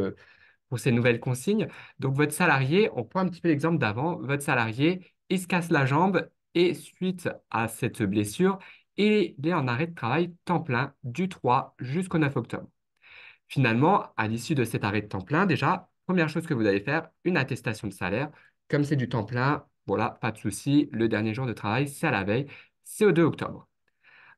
pour ces nouvelles consignes. Donc, votre salarié, on prend un petit peu l'exemple d'avant, votre salarié, il se casse la jambe et suite à cette blessure, il est en arrêt de travail temps plein du 3 jusqu'au 9 octobre. Finalement, à l'issue de cet arrêt de temps plein, déjà, première chose que vous allez faire, une attestation de salaire. Comme c'est du temps plein, voilà, pas de souci, le dernier jour de travail, c'est à la veille, c'est au 2 octobre.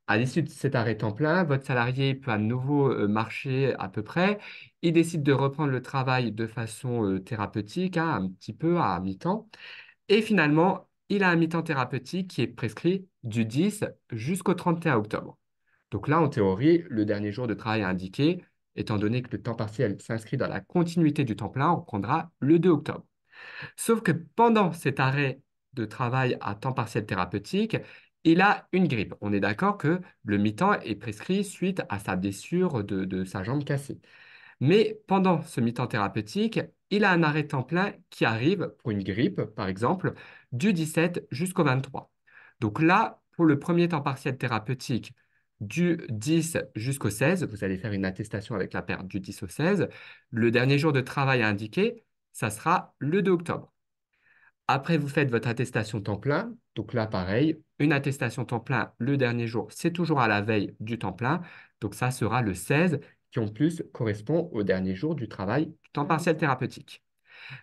À l'issue de cet arrêt temps plein, votre salarié peut à nouveau marcher à peu près. Il décide de reprendre le travail de façon thérapeutique, hein, un petit peu à mi-temps. Et finalement, il a un mi-temps thérapeutique qui est prescrit du 10 jusqu'au 31 octobre. Donc là, en théorie, le dernier jour de travail indiqué, étant donné que le temps partiel s'inscrit dans la continuité du temps plein, on prendra le 2 octobre. Sauf que pendant cet arrêt de travail à temps partiel thérapeutique, il a une grippe. On est d'accord que le mi-temps est prescrit suite à sa blessure de sa jambe cassée. Mais pendant ce mi-temps thérapeutique, il a un arrêt temps plein qui arrive pour une grippe, par exemple, du 17 jusqu'au 23. Donc là, pour le premier temps partiel thérapeutique du 10 jusqu'au 16, vous allez faire une attestation avec la perte du 10 au 16. Le dernier jour de travail à indiquer, ça sera le 2 octobre. Après, vous faites votre attestation temps plein. Donc là, pareil, une attestation temps plein le dernier jour, c'est toujours à la veille du temps plein. Donc ça sera le 16 qui en plus correspond au dernier jour du travail du temps partiel thérapeutique.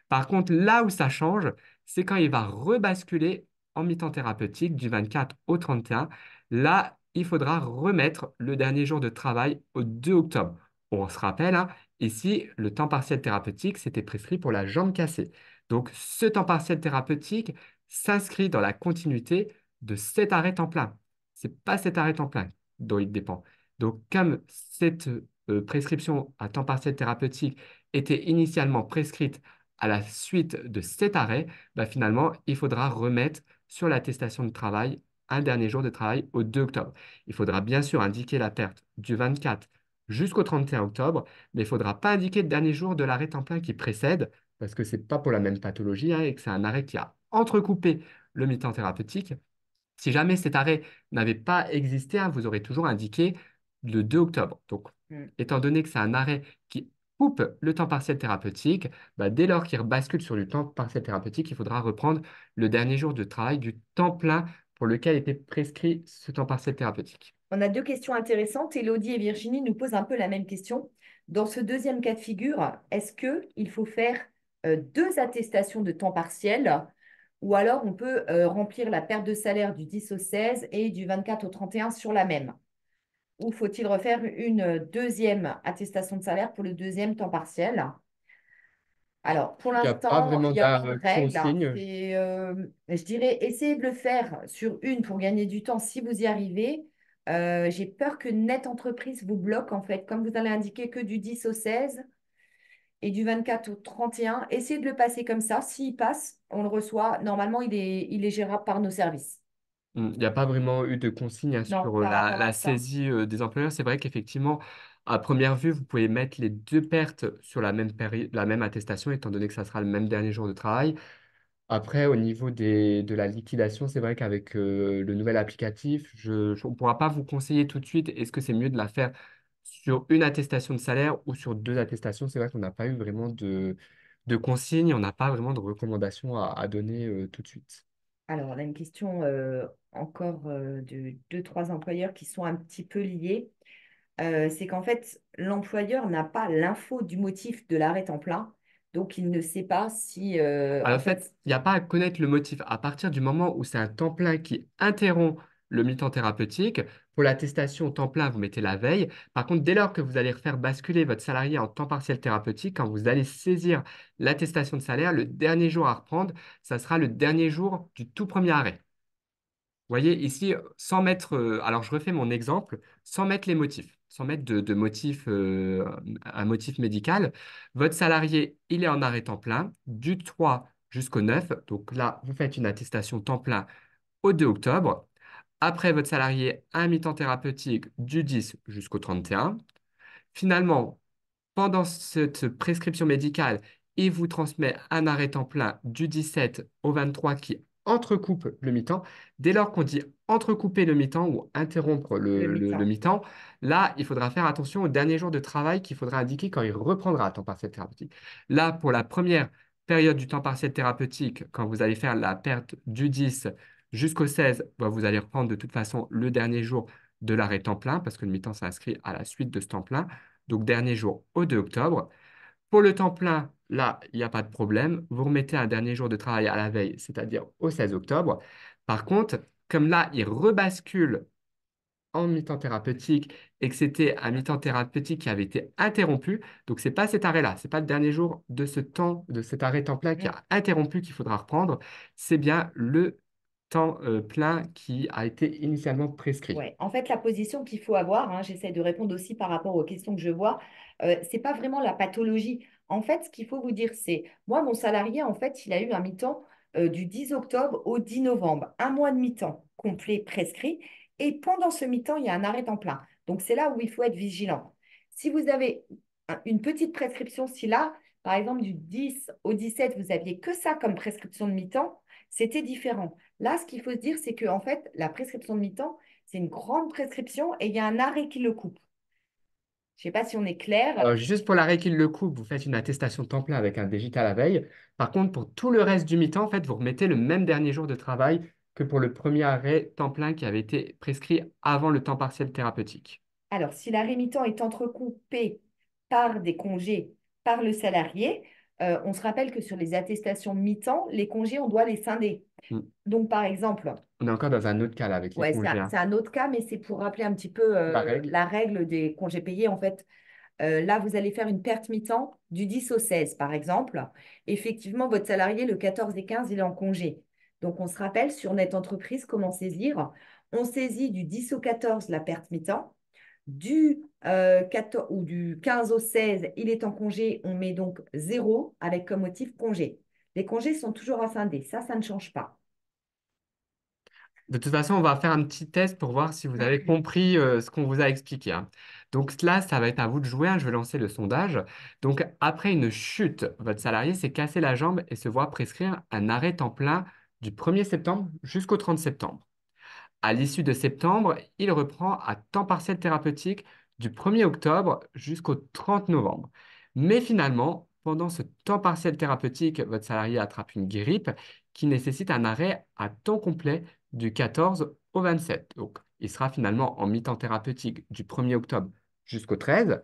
Par contre, là où ça change, c'est quand il va rebasculer en mi-temps thérapeutique du 24 au 31. Là, il faudra remettre le dernier jour de travail au 2 octobre. On se rappelle, hein, ici, le temps partiel thérapeutique, c'était prescrit pour la jambe cassée. Donc, ce temps partiel thérapeutique s'inscrit dans la continuité de cet arrêt temps plein. Ce n'est pas cet arrêt temps plein dont il dépend. Donc, comme cette prescription à temps partiel thérapeutique était initialement prescrite à la suite de cet arrêt, bah, finalement, il faudra remettre sur l'attestation de travail un dernier jour de travail au 2 octobre. Il faudra bien sûr indiquer la perte du 24 jusqu'au 31 octobre, mais il ne faudra pas indiquer le dernier jour de l'arrêt temps plein qui précède, parce que ce n'est pas pour la même pathologie, hein, et que c'est un arrêt qui a entrecoupé le mi-temps thérapeutique. Si jamais cet arrêt n'avait pas existé, hein, vous aurez toujours indiqué le 2 octobre. Donc, Mm. étant donné que c'est un arrêt qui coupe le temps partiel thérapeutique, bah, dès lors qu'il bascule sur du temps partiel thérapeutique, il faudra reprendre le dernier jour de travail du temps plein pour lequel était prescrit ce temps partiel thérapeutique. On a deux questions intéressantes. Elodie et Virginie nous posent un peu la même question. Dans ce deuxième cas de figure, est-ce qu'il faut faire deux attestations de temps partiel ou alors on peut remplir la perte de salaire du 10 au 16 et du 24 au 31 sur la même? Ou faut-il refaire une deuxième attestation de salaire pour le deuxième temps partiel? Alors, pour Il n'y a pas l'instant, il vraiment n'y a pas de de règle, hein. consigne. Je dirais, essayez de le faire sur une pour gagner du temps si vous y arrivez. J'ai peur que Net Entreprise vous bloque, en fait. Comme vous allez indiquer que du 10 au 16 et du 24 au 31, essayez de le passer comme ça. S'il passe, on le reçoit. Normalement, il est gérable par nos services. Il n'y a pas vraiment eu de consigne hein, Non, sur par rapport à la ça. saisie des employeurs. C'est vrai qu'effectivement, à première vue, vous pouvez mettre les deux pertes sur la même la même attestation, étant donné que ça sera le même dernier jour de travail. Après, au niveau de la liquidation, c'est vrai qu'avec le nouvel applicatif, on ne pourra pas vous conseiller tout de suite, est-ce que c'est mieux de la faire sur une attestation de salaire ou sur deux attestations? C'est vrai qu'on n'a pas eu vraiment de consignes, on n'a pas vraiment de recommandations à donner tout de suite. Alors, on a une question encore de deux, trois employeurs qui sont un petit peu liés. C'est qu'en fait, l'employeur n'a pas l'info du motif de l'arrêt temps plein, donc il ne sait pas si, Alors, en en fait, fait, il n'y a pas à connaître le motif. À partir du moment où c'est un temps plein qui interrompt le mi-temps thérapeutique, pour l'attestation temps plein, vous mettez la veille. Par contre, dès lors que vous allez faire basculer votre salarié en temps partiel thérapeutique, quand vous allez saisir l'attestation de salaire, le dernier jour à reprendre, ça sera le dernier jour du tout premier arrêt. Vous voyez, ici, sans mettre, alors je refais mon exemple, sans mettre les motifs, sans mettre de motif, un motif médical, votre salarié, il est en arrêt temps plein du 3 jusqu'au 9. Donc là, vous faites une attestation temps plein au 2 octobre. Après, votre salarié a un mi-temps thérapeutique du 10 jusqu'au 31. Finalement, pendant cette prescription médicale, il vous transmet un arrêt temps plein du 17 au 23 qui entrecoupe le mi-temps. Dès lors qu'on dit entrecouper le mi-temps ou interrompre le le mi-temps. mi-temps, là, il faudra faire attention au dernier jour de travail qu'il faudra indiquer quand il reprendra à temps partiel thérapeutique. Là, pour la première période du temps partiel thérapeutique, quand vous allez faire la perte du 10 jusqu'au 16, bah, vous allez reprendre de toute façon le dernier jour de l'arrêt temps plein parce que le mi-temps s'inscrit à la suite de ce temps plein. Donc, dernier jour au 2 octobre. Pour le temps plein, là, il n'y a pas de problème. Vous remettez un dernier jour de travail à la veille, c'est-à-dire au 16 octobre. Par contre, comme là, il rebascule en mi-temps thérapeutique et que c'était un mi-temps thérapeutique qui avait été interrompu, donc c'est pas cet arrêt-là, c'est pas le dernier jour de ce temps, de cet arrêt temps plein qui Mm. a interrompu qu'il faudra reprendre, c'est bien le temps plein qui a été initialement prescrit. Ouais. En fait, la position qu'il faut avoir, hein, j'essaie de répondre aussi par rapport aux questions que je vois, c'est pas vraiment la pathologie. En fait, ce qu'il faut vous dire, c'est, moi, mon salarié, en fait, il a eu un mi-temps du 10 octobre au 10 novembre, un mois de mi-temps complet prescrit, et pendant ce mi-temps, il y a un arrêt temps plein. Donc, c'est là où il faut être vigilant. Si vous avez une petite prescription, si là, par exemple, du 10 au 17, vous aviez que ça comme prescription de mi-temps, c'était différent. Là, ce qu'il faut se dire, c'est que, en fait, la prescription de mi-temps, c'est une grande prescription et il y a un arrêt qui le coupe. Je ne sais pas si on est clair. Juste pour l'arrêt qu'il le coupe, vous faites une attestation temps plein avec un digital à la veille. Par contre, pour tout le reste du mi-temps, en fait, vous remettez le même dernier jour de travail que pour le premier arrêt temps plein qui avait été prescrit avant le temps partiel thérapeutique. Alors, si l'arrêt mi-temps est entrecoupé par des congés par le salarié, on se rappelle que sur les attestations mi-temps, les congés, on doit les scinder. Mm. Donc, par exemple, On est encore dans un autre cas là avec les ouais, congés, hein. c'est un autre cas, mais c'est pour rappeler un petit peu La règle. la règle des congés payés. En fait, là, vous allez faire une perte mi-temps du 10 au 16, par exemple. Effectivement, votre salarié, le 14 et 15, il est en congé. Donc, on se rappelle sur Net Entreprise comment saisir. On saisit du 10 au 14 la perte mi-temps. Du 14 ou du 15 au 16, il est en congé. On met donc 0 avec comme motif congé. Les congés sont toujours à scinder. Ça ne change pas. De toute façon, on va faire un petit test pour voir si vous avez compris ce qu'on vous a expliqué, hein. Donc là, ça va être à vous de jouer, hein. Je vais lancer le sondage. Donc après une chute, votre salarié s'est cassé la jambe et se voit prescrire un arrêt temps plein du 1er septembre jusqu'au 30 septembre. À l'issue de septembre, il reprend à temps partiel thérapeutique du 1er octobre jusqu'au 30 novembre. Mais finalement, pendant ce temps partiel thérapeutique, votre salarié attrape une grippe qui nécessite un arrêt à temps complet du 14 au 27. Donc, il sera finalement en mi-temps thérapeutique du 1er octobre jusqu'au 13.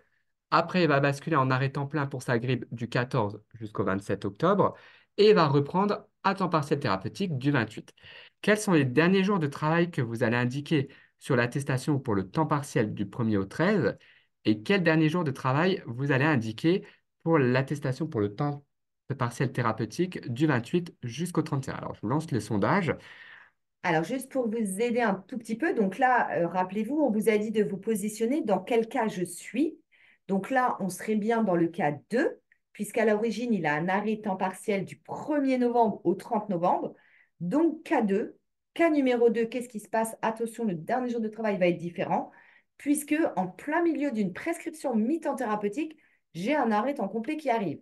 Après, il va basculer en arrêt temps plein pour sa grippe du 14 jusqu'au 27 octobre et il va reprendre à temps partiel thérapeutique du 28. Quels sont les derniers jours de travail que vous allez indiquer sur l'attestation pour le temps partiel du 1er au 13 et quels derniers jours de travail vous allez indiquer pour l'attestation pour le temps partiel thérapeutique du 28 jusqu'au 31. Alors, je vous lance le sondage. Alors, juste pour vous aider un tout petit peu, donc là, rappelez-vous, on vous a dit de vous positionner dans quel cas je suis. Donc là, on serait bien dans le cas 2, puisqu'à l'origine, il a un arrêt temps partiel du 1er novembre au 30 novembre. Donc, cas 2, cas numéro 2, qu'est-ce qui se passe? Attention, le dernier jour de travail va être différent, puisque en plein milieu d'une prescription mi-temps thérapeutique, j'ai un arrêt temps complet qui arrive.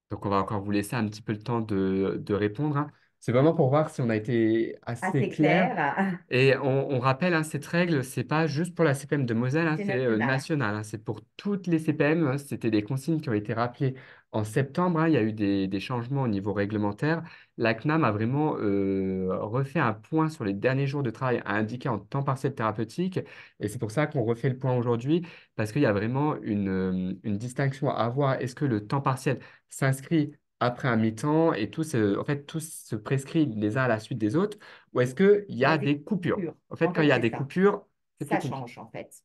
Donc, on va encore vous laisser un petit peu le temps de répondre, hein. C'est vraiment pour voir si on a été assez Assez clair. clair, Et on rappelle, hein, cette règle, c'est pas juste pour la CPM de Moselle, hein, c'est c'est national. national, hein, c'est pour toutes les CPM, hein. C'était des consignes qui ont été rappelées en septembre, hein. Il y a eu des changements au niveau réglementaire. La CNAM a vraiment refait un point sur les derniers jours de travail à indiquer en temps partiel thérapeutique. Et c'est pour ça qu'on refait le point aujourd'hui, parce qu'il y a vraiment une distinction à avoir. Est-ce que le temps partiel s'inscrit après un mi-temps et en fait, tout se prescrit les uns à la suite des autres? Ou est-ce qu'il y Il y a a des des coupures? coupures. En fait, En quand il fait, y a c'est des ça. coupures, c'est plus Ça compliqué. change, en fait.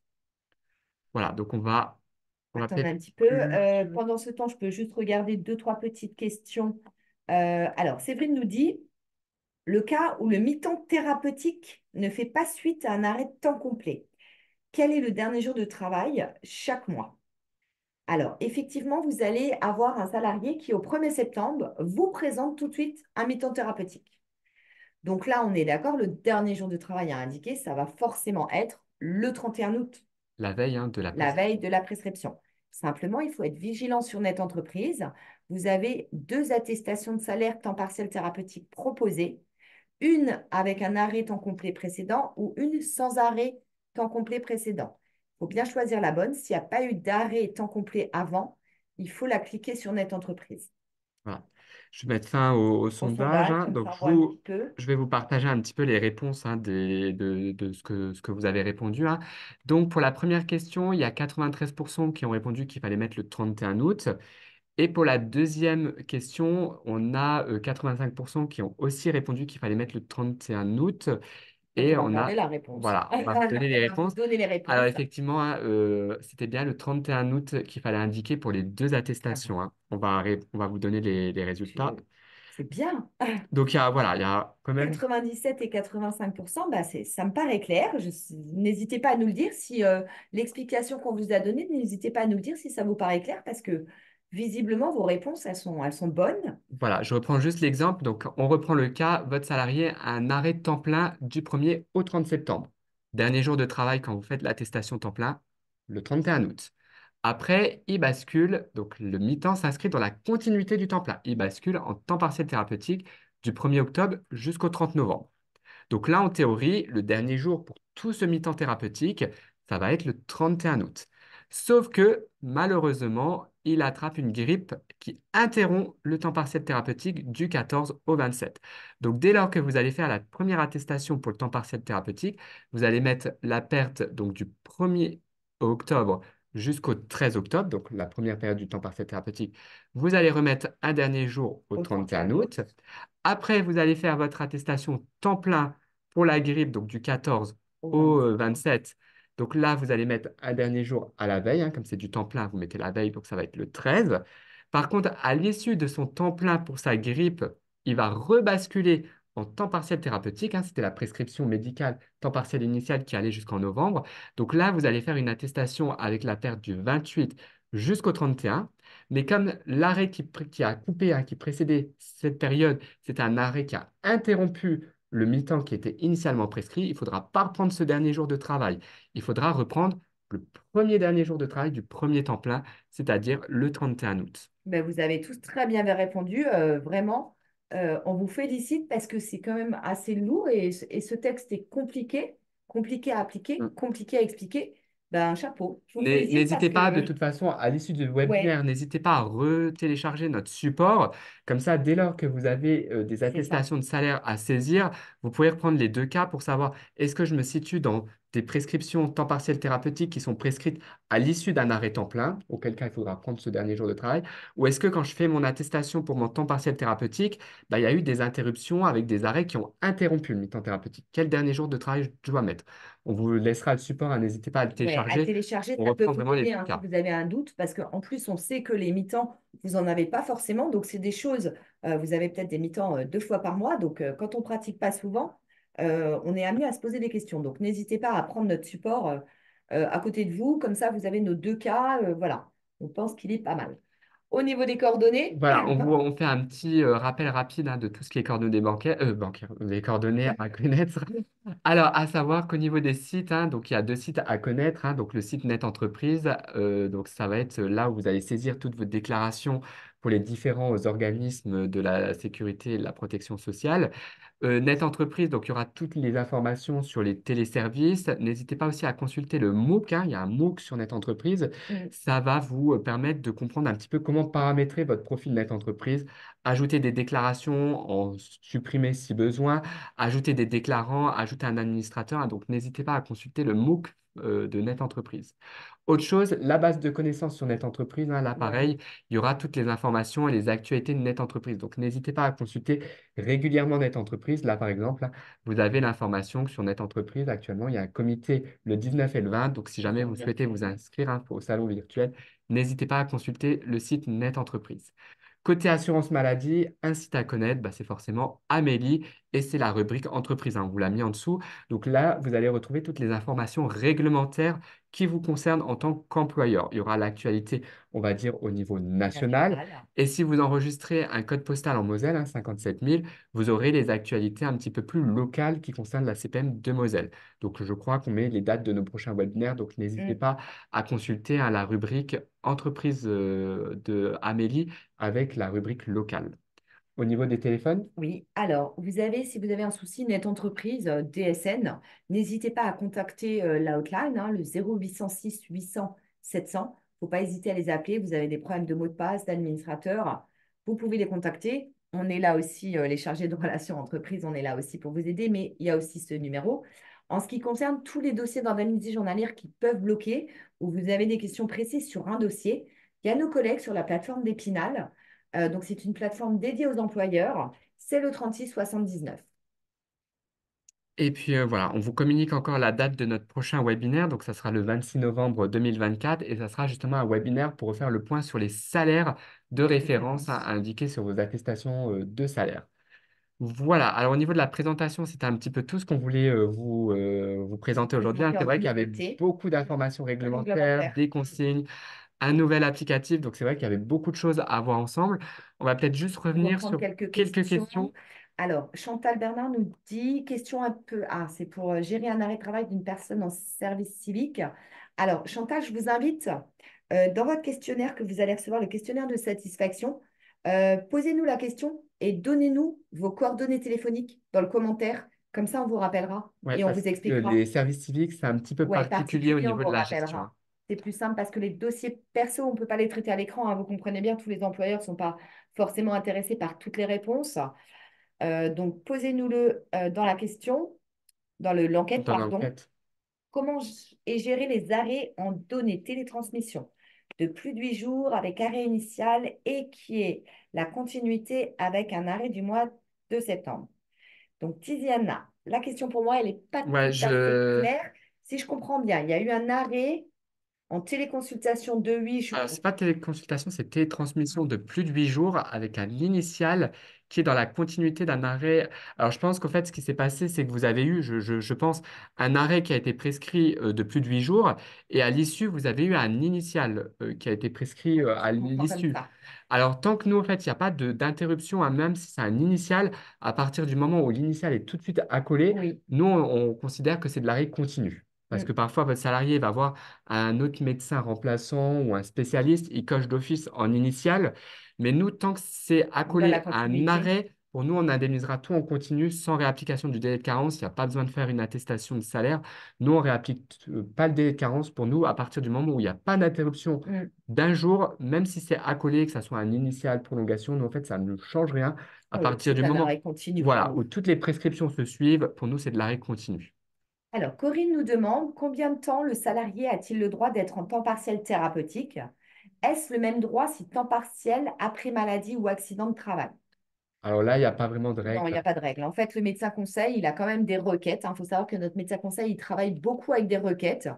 Voilà, donc on va Attendez peut-être un petit peu. plus. Pendant ce temps, je peux juste regarder deux, trois petites questions. Alors, Séverine nous dit, le cas où le mi-temps thérapeutique ne fait pas suite à un arrêt de temps complet. Quel est le dernier jour de travail chaque mois? Alors, effectivement, vous allez avoir un salarié qui, au 1er septembre, vous présente tout de suite un mi-temps thérapeutique. Donc là, on est d'accord, le dernier jour de travail à indiquer, ça va forcément être le 31 août, La veille, hein, de la la veille prescription. de la prescription. Simplement, il faut être vigilant sur Net Entreprise. Vous avez deux attestations de salaire temps partiel thérapeutique proposées, une avec un arrêt temps complet précédent ou une sans arrêt temps complet précédent. Il faut bien choisir la bonne. S'il n'y a pas eu d'arrêt temps complet avant, il faut la cliquer sur Net Entreprise. Voilà. Je vais mettre fin au Au sondage, sondage, hein. comme Donc, ça on voit un petit peu. je vais vous partager un petit peu les réponses, hein, de ce que vous avez répondu, hein. Donc, pour la première question, il y a 93% qui ont répondu qu'il fallait mettre le 31 août. Et pour la deuxième question, on a 85% qui ont aussi répondu qu'il fallait mettre le 31 août. Donc, Et on va on regarder a, la réponse. voilà, on va vous donner les On va vous réponses. donner les Alors réponses. effectivement, hein, c'était bien le 31 août qu'il fallait indiquer pour les deux Très bien. attestations, hein. On va vous donner les résultats. C'est bien. Donc voilà, il y a quand même. 97 et 85%, bah ça me paraît clair. N'hésitez pas à nous le dire si l'explication qu'on vous a donnée, n'hésitez pas à nous le dire si ça vous paraît clair, parce que visiblement, vos réponses, elles sont bonnes. Voilà, je reprends juste l'exemple. Donc, on reprend le cas, votre salarié a un arrêt de temps plein du 1er au 30 septembre. Dernier jour de travail quand vous faites l'attestation temps plein, le 31 août. Après, il bascule, donc le mi-temps s'inscrit dans la continuité du temps plein. Il bascule en temps partiel thérapeutique du 1er octobre jusqu'au 30 novembre. Donc là, en théorie, le dernier jour pour tout ce mi-temps thérapeutique, ça va être le 31 août. Sauf que, malheureusement, il attrape une grippe qui interrompt le temps partiel thérapeutique du 14 au 27. Donc, dès lors que vous allez faire la première attestation pour le temps partiel thérapeutique, vous allez mettre la perte donc, du 1er octobre jusqu'au 13 octobre, donc la première période du temps partiel thérapeutique. Vous allez remettre un dernier jour au Au 31 31 août. août. Après, vous allez faire votre attestation temps plein pour la grippe, donc du 14 Au au 27. 27. Donc là, vous allez mettre un dernier jour à la veille, hein, comme c'est du temps plein, vous mettez la veille, donc ça va être le 13. Par contre, à l'issue de son temps plein pour sa grippe, il va rebasculer en temps partiel thérapeutique, hein. C'était la prescription médicale temps partiel initial qui allait jusqu'en novembre. Donc là, vous allez faire une attestation avec la perte du 28 jusqu'au 31. Mais comme l'arrêt qui a coupé, hein, qui précédait cette période, c'est un arrêt qui a interrompu le mi-temps qui était initialement prescrit, il ne faudra pas reprendre ce dernier jour de travail. Il faudra reprendre le premier dernier jour de travail du premier temps plein, c'est-à-dire le 31 août. Ben, vous avez tous très bien répondu. Vraiment, on vous félicite parce que c'est quand même assez lourd et ce texte est compliqué, compliqué à appliquer, Mm. compliqué à expliquer. Ben, chapeau. Je vous félicite parce N'hésitez pas, de que, toute façon, à l'issue du ouais, webinaire, n'hésitez pas à retélécharger notre support. Comme ça, dès lors que vous avez des c'est ça. attestations de salaire à saisir, vous pouvez reprendre les deux cas pour savoir est-ce que je me situe dans des prescriptions temps partiel thérapeutique qui sont prescrites à l'issue d'un arrêt temps plein, auquel cas il faudra prendre ce dernier jour de travail, ou est-ce que quand je fais mon attestation pour mon temps partiel thérapeutique, bah, il y a eu des interruptions avec des arrêts qui ont interrompu le mi-temps thérapeutique. Quel dernier jour de travail je dois mettre? On vous laissera le support, hein, n'hésitez pas à le Ouais, à télécharger. télécharger, On ça peut reprend vous vraiment les aider deux hein, si cas. vous avez un doute, parce qu'en plus, on sait que les mi-temps, vous n'en avez pas forcément. Donc, c'est des choses, vous avez peut-être des mi-temps 2 fois par mois. Donc, quand on ne pratique pas souvent, on est amené à se poser des questions. Donc, n'hésitez pas à prendre notre support à côté de vous. Comme ça, vous avez nos deux cas. Voilà, on pense qu'il est pas mal. Au niveau des coordonnées, Voilà, on fait un petit rappel rapide, hein, de tout ce qui est coordonnées bancaires, les coordonnées à connaître. Alors, à savoir qu'au niveau des sites, hein, donc il y a deux sites à connaître, hein, donc le site Net Entreprise, donc ça va être là où vous allez saisir toutes vos déclarations pour les différents organismes de la sécurité et de la protection sociale. Net Entreprise, donc il y aura toutes les informations sur les téléservices. N'hésitez pas aussi à consulter le MOOC, hein, il y a un MOOC sur Net Entreprise. mm, Ça va vous permettre de comprendre un petit peu comment paramétrer votre profil Net Entreprise, ajouter des déclarations, en supprimer si besoin, ajouter des déclarants, ajouter un administrateur, hein. Donc, n'hésitez pas à consulter le MOOC de Net Entreprise. Autre chose, la base de connaissances sur Net Entreprise, hein, là, ouais, pareil, il y aura toutes les informations et les actualités de Net Entreprise. Donc, n'hésitez pas à consulter régulièrement Net Entreprise. Là, par exemple, vous avez l'information que sur Net Entreprise, actuellement, il y a un comité le 19 et le 20. Donc, si au jamais salon vous souhaitez vous virtuel. inscrire, hein, au salon virtuel, n'hésitez pas à consulter le site Net Entreprise. Côté assurance maladie, un site à connaître, bah, c'est forcément Amélie et c'est la rubrique entreprise, hein, on vous l'a mis en dessous. Donc là, vous allez retrouver toutes les informations réglementaires qui vous concernent en tant qu'employeur. Il y aura l'actualité, on va dire, au niveau national. National. Et si vous enregistrez un code postal en Moselle, hein, 57 000, vous aurez les actualités un petit peu plus locales qui concernent la CPM de Moselle. Donc je crois qu'on met les dates de nos prochains webinaires, donc n'hésitez Mm. pas à consulter, hein, la rubrique entreprise de Amélie avec la rubrique locale. Au niveau des téléphones, Oui, alors, si vous avez un souci net entreprise, DSN, n'hésitez pas à contacter la hotline, hein, le 0806 800 700. Il ne faut pas hésiter à les appeler. Vous avez des problèmes de mot de passe, d'administrateur. Vous pouvez les contacter. On est là aussi, les chargés de relations entreprises, on est là aussi pour vous aider, mais il y a aussi ce numéro. En ce qui concerne tous les dossiers d'indemnité journalière qui peuvent bloquer, ou vous avez des questions précises sur un dossier, il y a nos collègues sur la plateforme d'Épinal. Donc, c'est une plateforme dédiée aux employeurs. C'est le 36 79. et puis voilà, on vous communique encore la date de notre prochain webinaire. Donc, ça sera le 26 novembre 2024 et ça sera justement un webinaire pour refaire le point sur les salaires de De référence, hein, référence. à indiquer sur vos attestations de salaire. Voilà, alors au niveau de la présentation, c'était un petit peu tout ce qu'on voulait vous présenter aujourd'hui, hein. Présenter C'est en vrai qu'il y avait priorité beaucoup d'informations réglementaires, réglementaire. des consignes, un nouvel applicatif. Donc, c'est vrai qu'il y avait beaucoup de choses à voir ensemble. On va peut-être juste Pour revenir reprendre sur quelques quelques questions. questions. Alors, Chantal Bernard nous dit, question un peu, ah, c'est pour gérer un arrêt de travail d'une personne en service civique. Alors, Chantal, je vous invite, dans votre questionnaire que vous allez recevoir, le questionnaire de satisfaction, posez-nous la question et donnez-nous vos coordonnées téléphoniques dans le commentaire. Comme ça, on vous rappellera Ouais, et on parce vous que expliquera. les services civiques, c'est un petit peu Ouais, particulier au particulier, on niveau vous de la gestion, hein. rappellera. C'est plus simple parce que les dossiers perso, on ne peut pas les traiter à l'écran, hein. Vous comprenez bien, tous les employeurs ne sont pas forcément intéressés par toutes les réponses. Donc, posez-nous-le dans la question, l'enquête, Dans pardon. l'enquête. Comment est géré les arrêts en données télétransmission de plus de 8 jours avec arrêt initial et qui est la continuité avec un arrêt du mois de septembre. Donc, Tiziana, la question pour moi, elle n'est pas Ouais, tout à fait claire. Si je comprends bien, il y a eu un arrêt en téléconsultation de 8 Alors, jours. c'est pas téléconsultation, c'est télétransmission de plus de 8 jours avec un initial qui est dans la continuité d'un arrêt. Alors, je pense qu'en fait, ce qui s'est passé, c'est que vous avez eu, je pense, un arrêt qui a été prescrit de plus de 8 jours et à l'issue, vous avez eu un initial qui a été prescrit Je à comprends comme l'issue. ça. Alors, tant que nous, en fait, il n'y a pas d'interruption, hein, même si c'est un initial, à partir du moment où l'initial est tout de suite accolé, Oui. nous, on considère que c'est de l'arrêt continu. Parce que Mm. parfois, votre salarié va voir un autre médecin remplaçant ou un spécialiste, il coche d'office en initial. Mais nous, tant que c'est On donne la accolé à un continuité. arrêt, Pour nous, on indemnisera tout en continu sans réapplication du délai de carence. Il n'y a pas besoin de faire une attestation de salaire. Nous, on ne réapplique pas le délai de carence pour nous à partir du moment où il n'y a pas d'interruption Mm. d'un jour, même si c'est accolé, que ça soit un initial, prolongation. Nous, en fait, ça ne change rien. À Ah oui, partir du c'est un moment arrêt continu pour voilà, nous. où toutes les prescriptions se suivent, pour nous, c'est de l'arrêt continu. Alors, Corinne nous demande combien de temps le salarié a-t-il le droit d'être en temps partiel thérapeutique? Est-ce le même droit si temps partiel après maladie ou accident de travail? Alors là, il n'y a pas vraiment de Non, il n'y règle. a pas de règle. En fait, le médecin conseil, il a quand même des requêtes. Il faut savoir que notre médecin conseil, il travaille beaucoup avec des requêtes.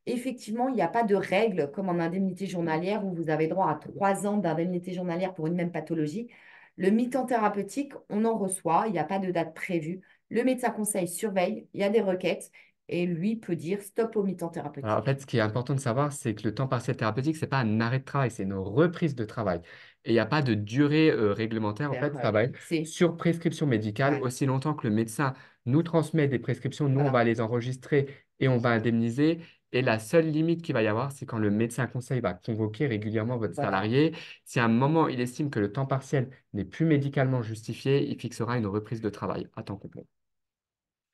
Effectivement, il n'y a pas de règle comme en indemnité journalière où vous avez droit à 3 ans d'indemnité journalière pour une même pathologie. Le mi-temps thérapeutique, on en reçoit. Il n'y a pas de date prévue. Le médecin conseil surveille. Il y a des requêtes et lui peut dire stop au mi-temps Alors, en thérapeutique. fait, ce qui est important de savoir, c'est que le temps partiel thérapeutique, ce n'est pas un arrêt de travail, c'est une reprise de travail. Et il n'y a pas de durée réglementaire. En fait, ça va être Fixé. sur prescription médicale Voilà. aussi longtemps que le médecin nous transmet des prescriptions. Nous, on Voilà. va les enregistrer et on va indemniser. Et la seule limite qu'il va y avoir, c'est quand le médecin conseil va convoquer régulièrement votre Voilà. salarié. Si à un moment, il estime que le temps partiel n'est plus médicalement justifié, il fixera une reprise de travail à temps complet.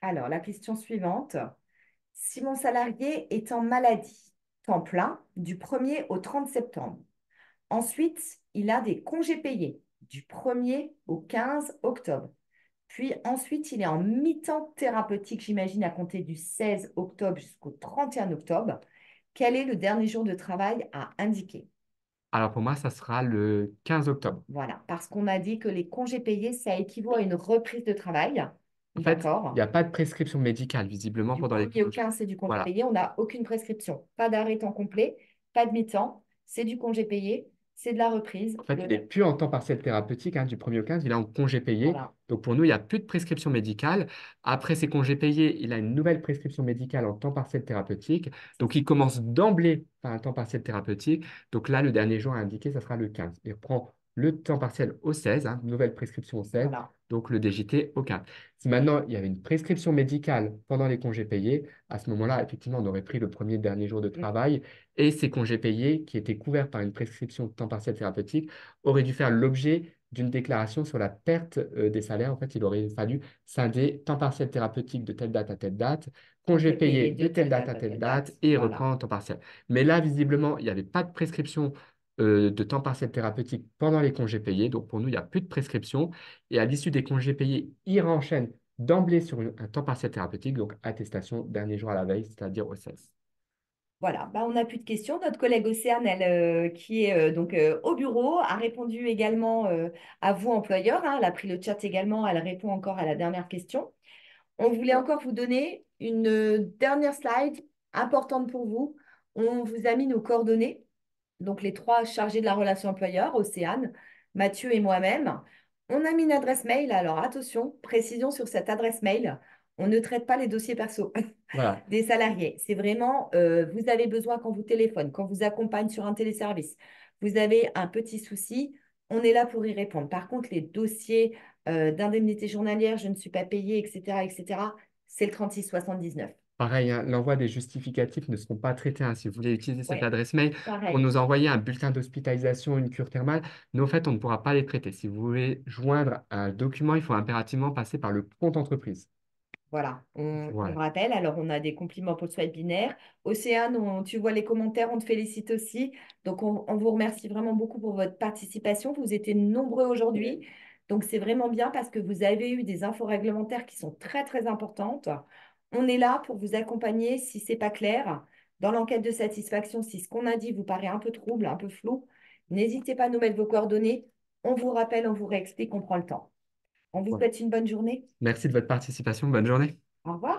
Alors, la question suivante. Si mon salarié est en maladie, temps plein, du 1er au 30 septembre. Ensuite, il a des congés payés du 1er au 15 octobre. Puis ensuite, il est en mi-temps thérapeutique, j'imagine, à compter du 16 octobre jusqu'au 31 octobre. Quel est le dernier jour de travail à indiquer? Alors pour moi, ça sera le 15 octobre. Voilà, parce qu'on a dit que les congés payés, ça équivaut à une reprise de travail. En fait, il n'y D'accord. a pas de prescription médicale, visiblement, Du pendant les 1er au congés. 15, c'est du congé Voilà. payé. On n'a aucune prescription. Pas d'arrêt temps complet, pas de mi-temps. C'est du congé payé. C'est de la reprise. En fait, il n'est plus en temps partiel thérapeutique du 1er au 15, il est en congé payé. Voilà. Donc pour nous, il n'y a plus de prescription médicale. Après ces congés payés, il a une nouvelle prescription médicale en temps partiel thérapeutique. Donc il commence d'emblée par un temps partiel thérapeutique. Donc là, le dernier jour à indiquer, ça sera le 15. Il reprend le temps partiel au 16, nouvelle prescription au 16, Voilà. donc le DJT au 15. Si maintenant il y avait une prescription médicale pendant les congés payés, à ce moment-là, effectivement, on aurait pris le premier dernier jour de Mm. travail et ces congés payés qui étaient couverts par une prescription de temps partiel thérapeutique aurait dû faire l'objet d'une déclaration sur la perte des salaires. En fait, il aurait fallu scinder temps partiel thérapeutique de telle date à telle date, congé Congé payé payé de de telle telle date date à à telle telle date date. et Voilà. reprend en temps partiel. Mais là, visiblement, il n'y avait pas de prescription de temps partiel thérapeutique pendant les congés payés. Donc, pour nous, il n'y a plus de prescription. Et à l'issue des congés payés, il renchaîne d'emblée sur un temps partiel thérapeutique, donc attestation dernier jour à la veille, c'est-à-dire au 16. Voilà, bah, on n'a plus de questions. Notre collègue Océane, elle, qui est donc au bureau, a répondu également à vous, employeur, hein. Elle a pris le chat également. Elle répond encore à la dernière question. On voulait encore vous donner une dernière slide importante pour vous. On vous a mis nos coordonnées, donc les trois chargés de la relation employeur, Océane, Mathieu et moi-même. On a mis une adresse mail. Alors attention, précision sur cette adresse mail. On ne traite pas les dossiers perso Voilà. des salariés. C'est vraiment, vous avez besoin quand vous téléphone, quand vous accompagne sur un téléservice, vous avez un petit souci, on est là pour y répondre. Par contre, les dossiers d'indemnité journalière, je ne suis pas payée, etc., c'est le 36 79. Pareil, l'envoi des justificatifs ne seront pas traités. Si vous voulez utiliser cette Ouais, adresse mail pour pareil. nous envoyer un bulletin d'hospitalisation, une cure thermale, nous, en fait, on ne pourra pas les traiter. Si vous voulez joindre un document, il faut impérativement passer par le compte entreprise. Voilà, on Voilà. rappelle. Alors, on a des compliments pour le swipe binaire. Océane, tu vois les commentaires, on te félicite aussi. Donc, on vous remercie vraiment beaucoup pour votre participation. Vous étiez nombreux aujourd'hui. Donc, c'est vraiment bien parce que vous avez eu des infos réglementaires qui sont très, très importantes. On est là pour vous accompagner si ce n'est pas clair. Dans l'enquête de satisfaction, si ce qu'on a dit vous paraît un peu trouble, un peu flou, n'hésitez pas à nous mettre vos coordonnées. On vous rappelle, on vous réexplique, on prend le temps. On vous Voilà. souhaite une bonne journée. Merci de votre participation. Bonne journée. Au revoir.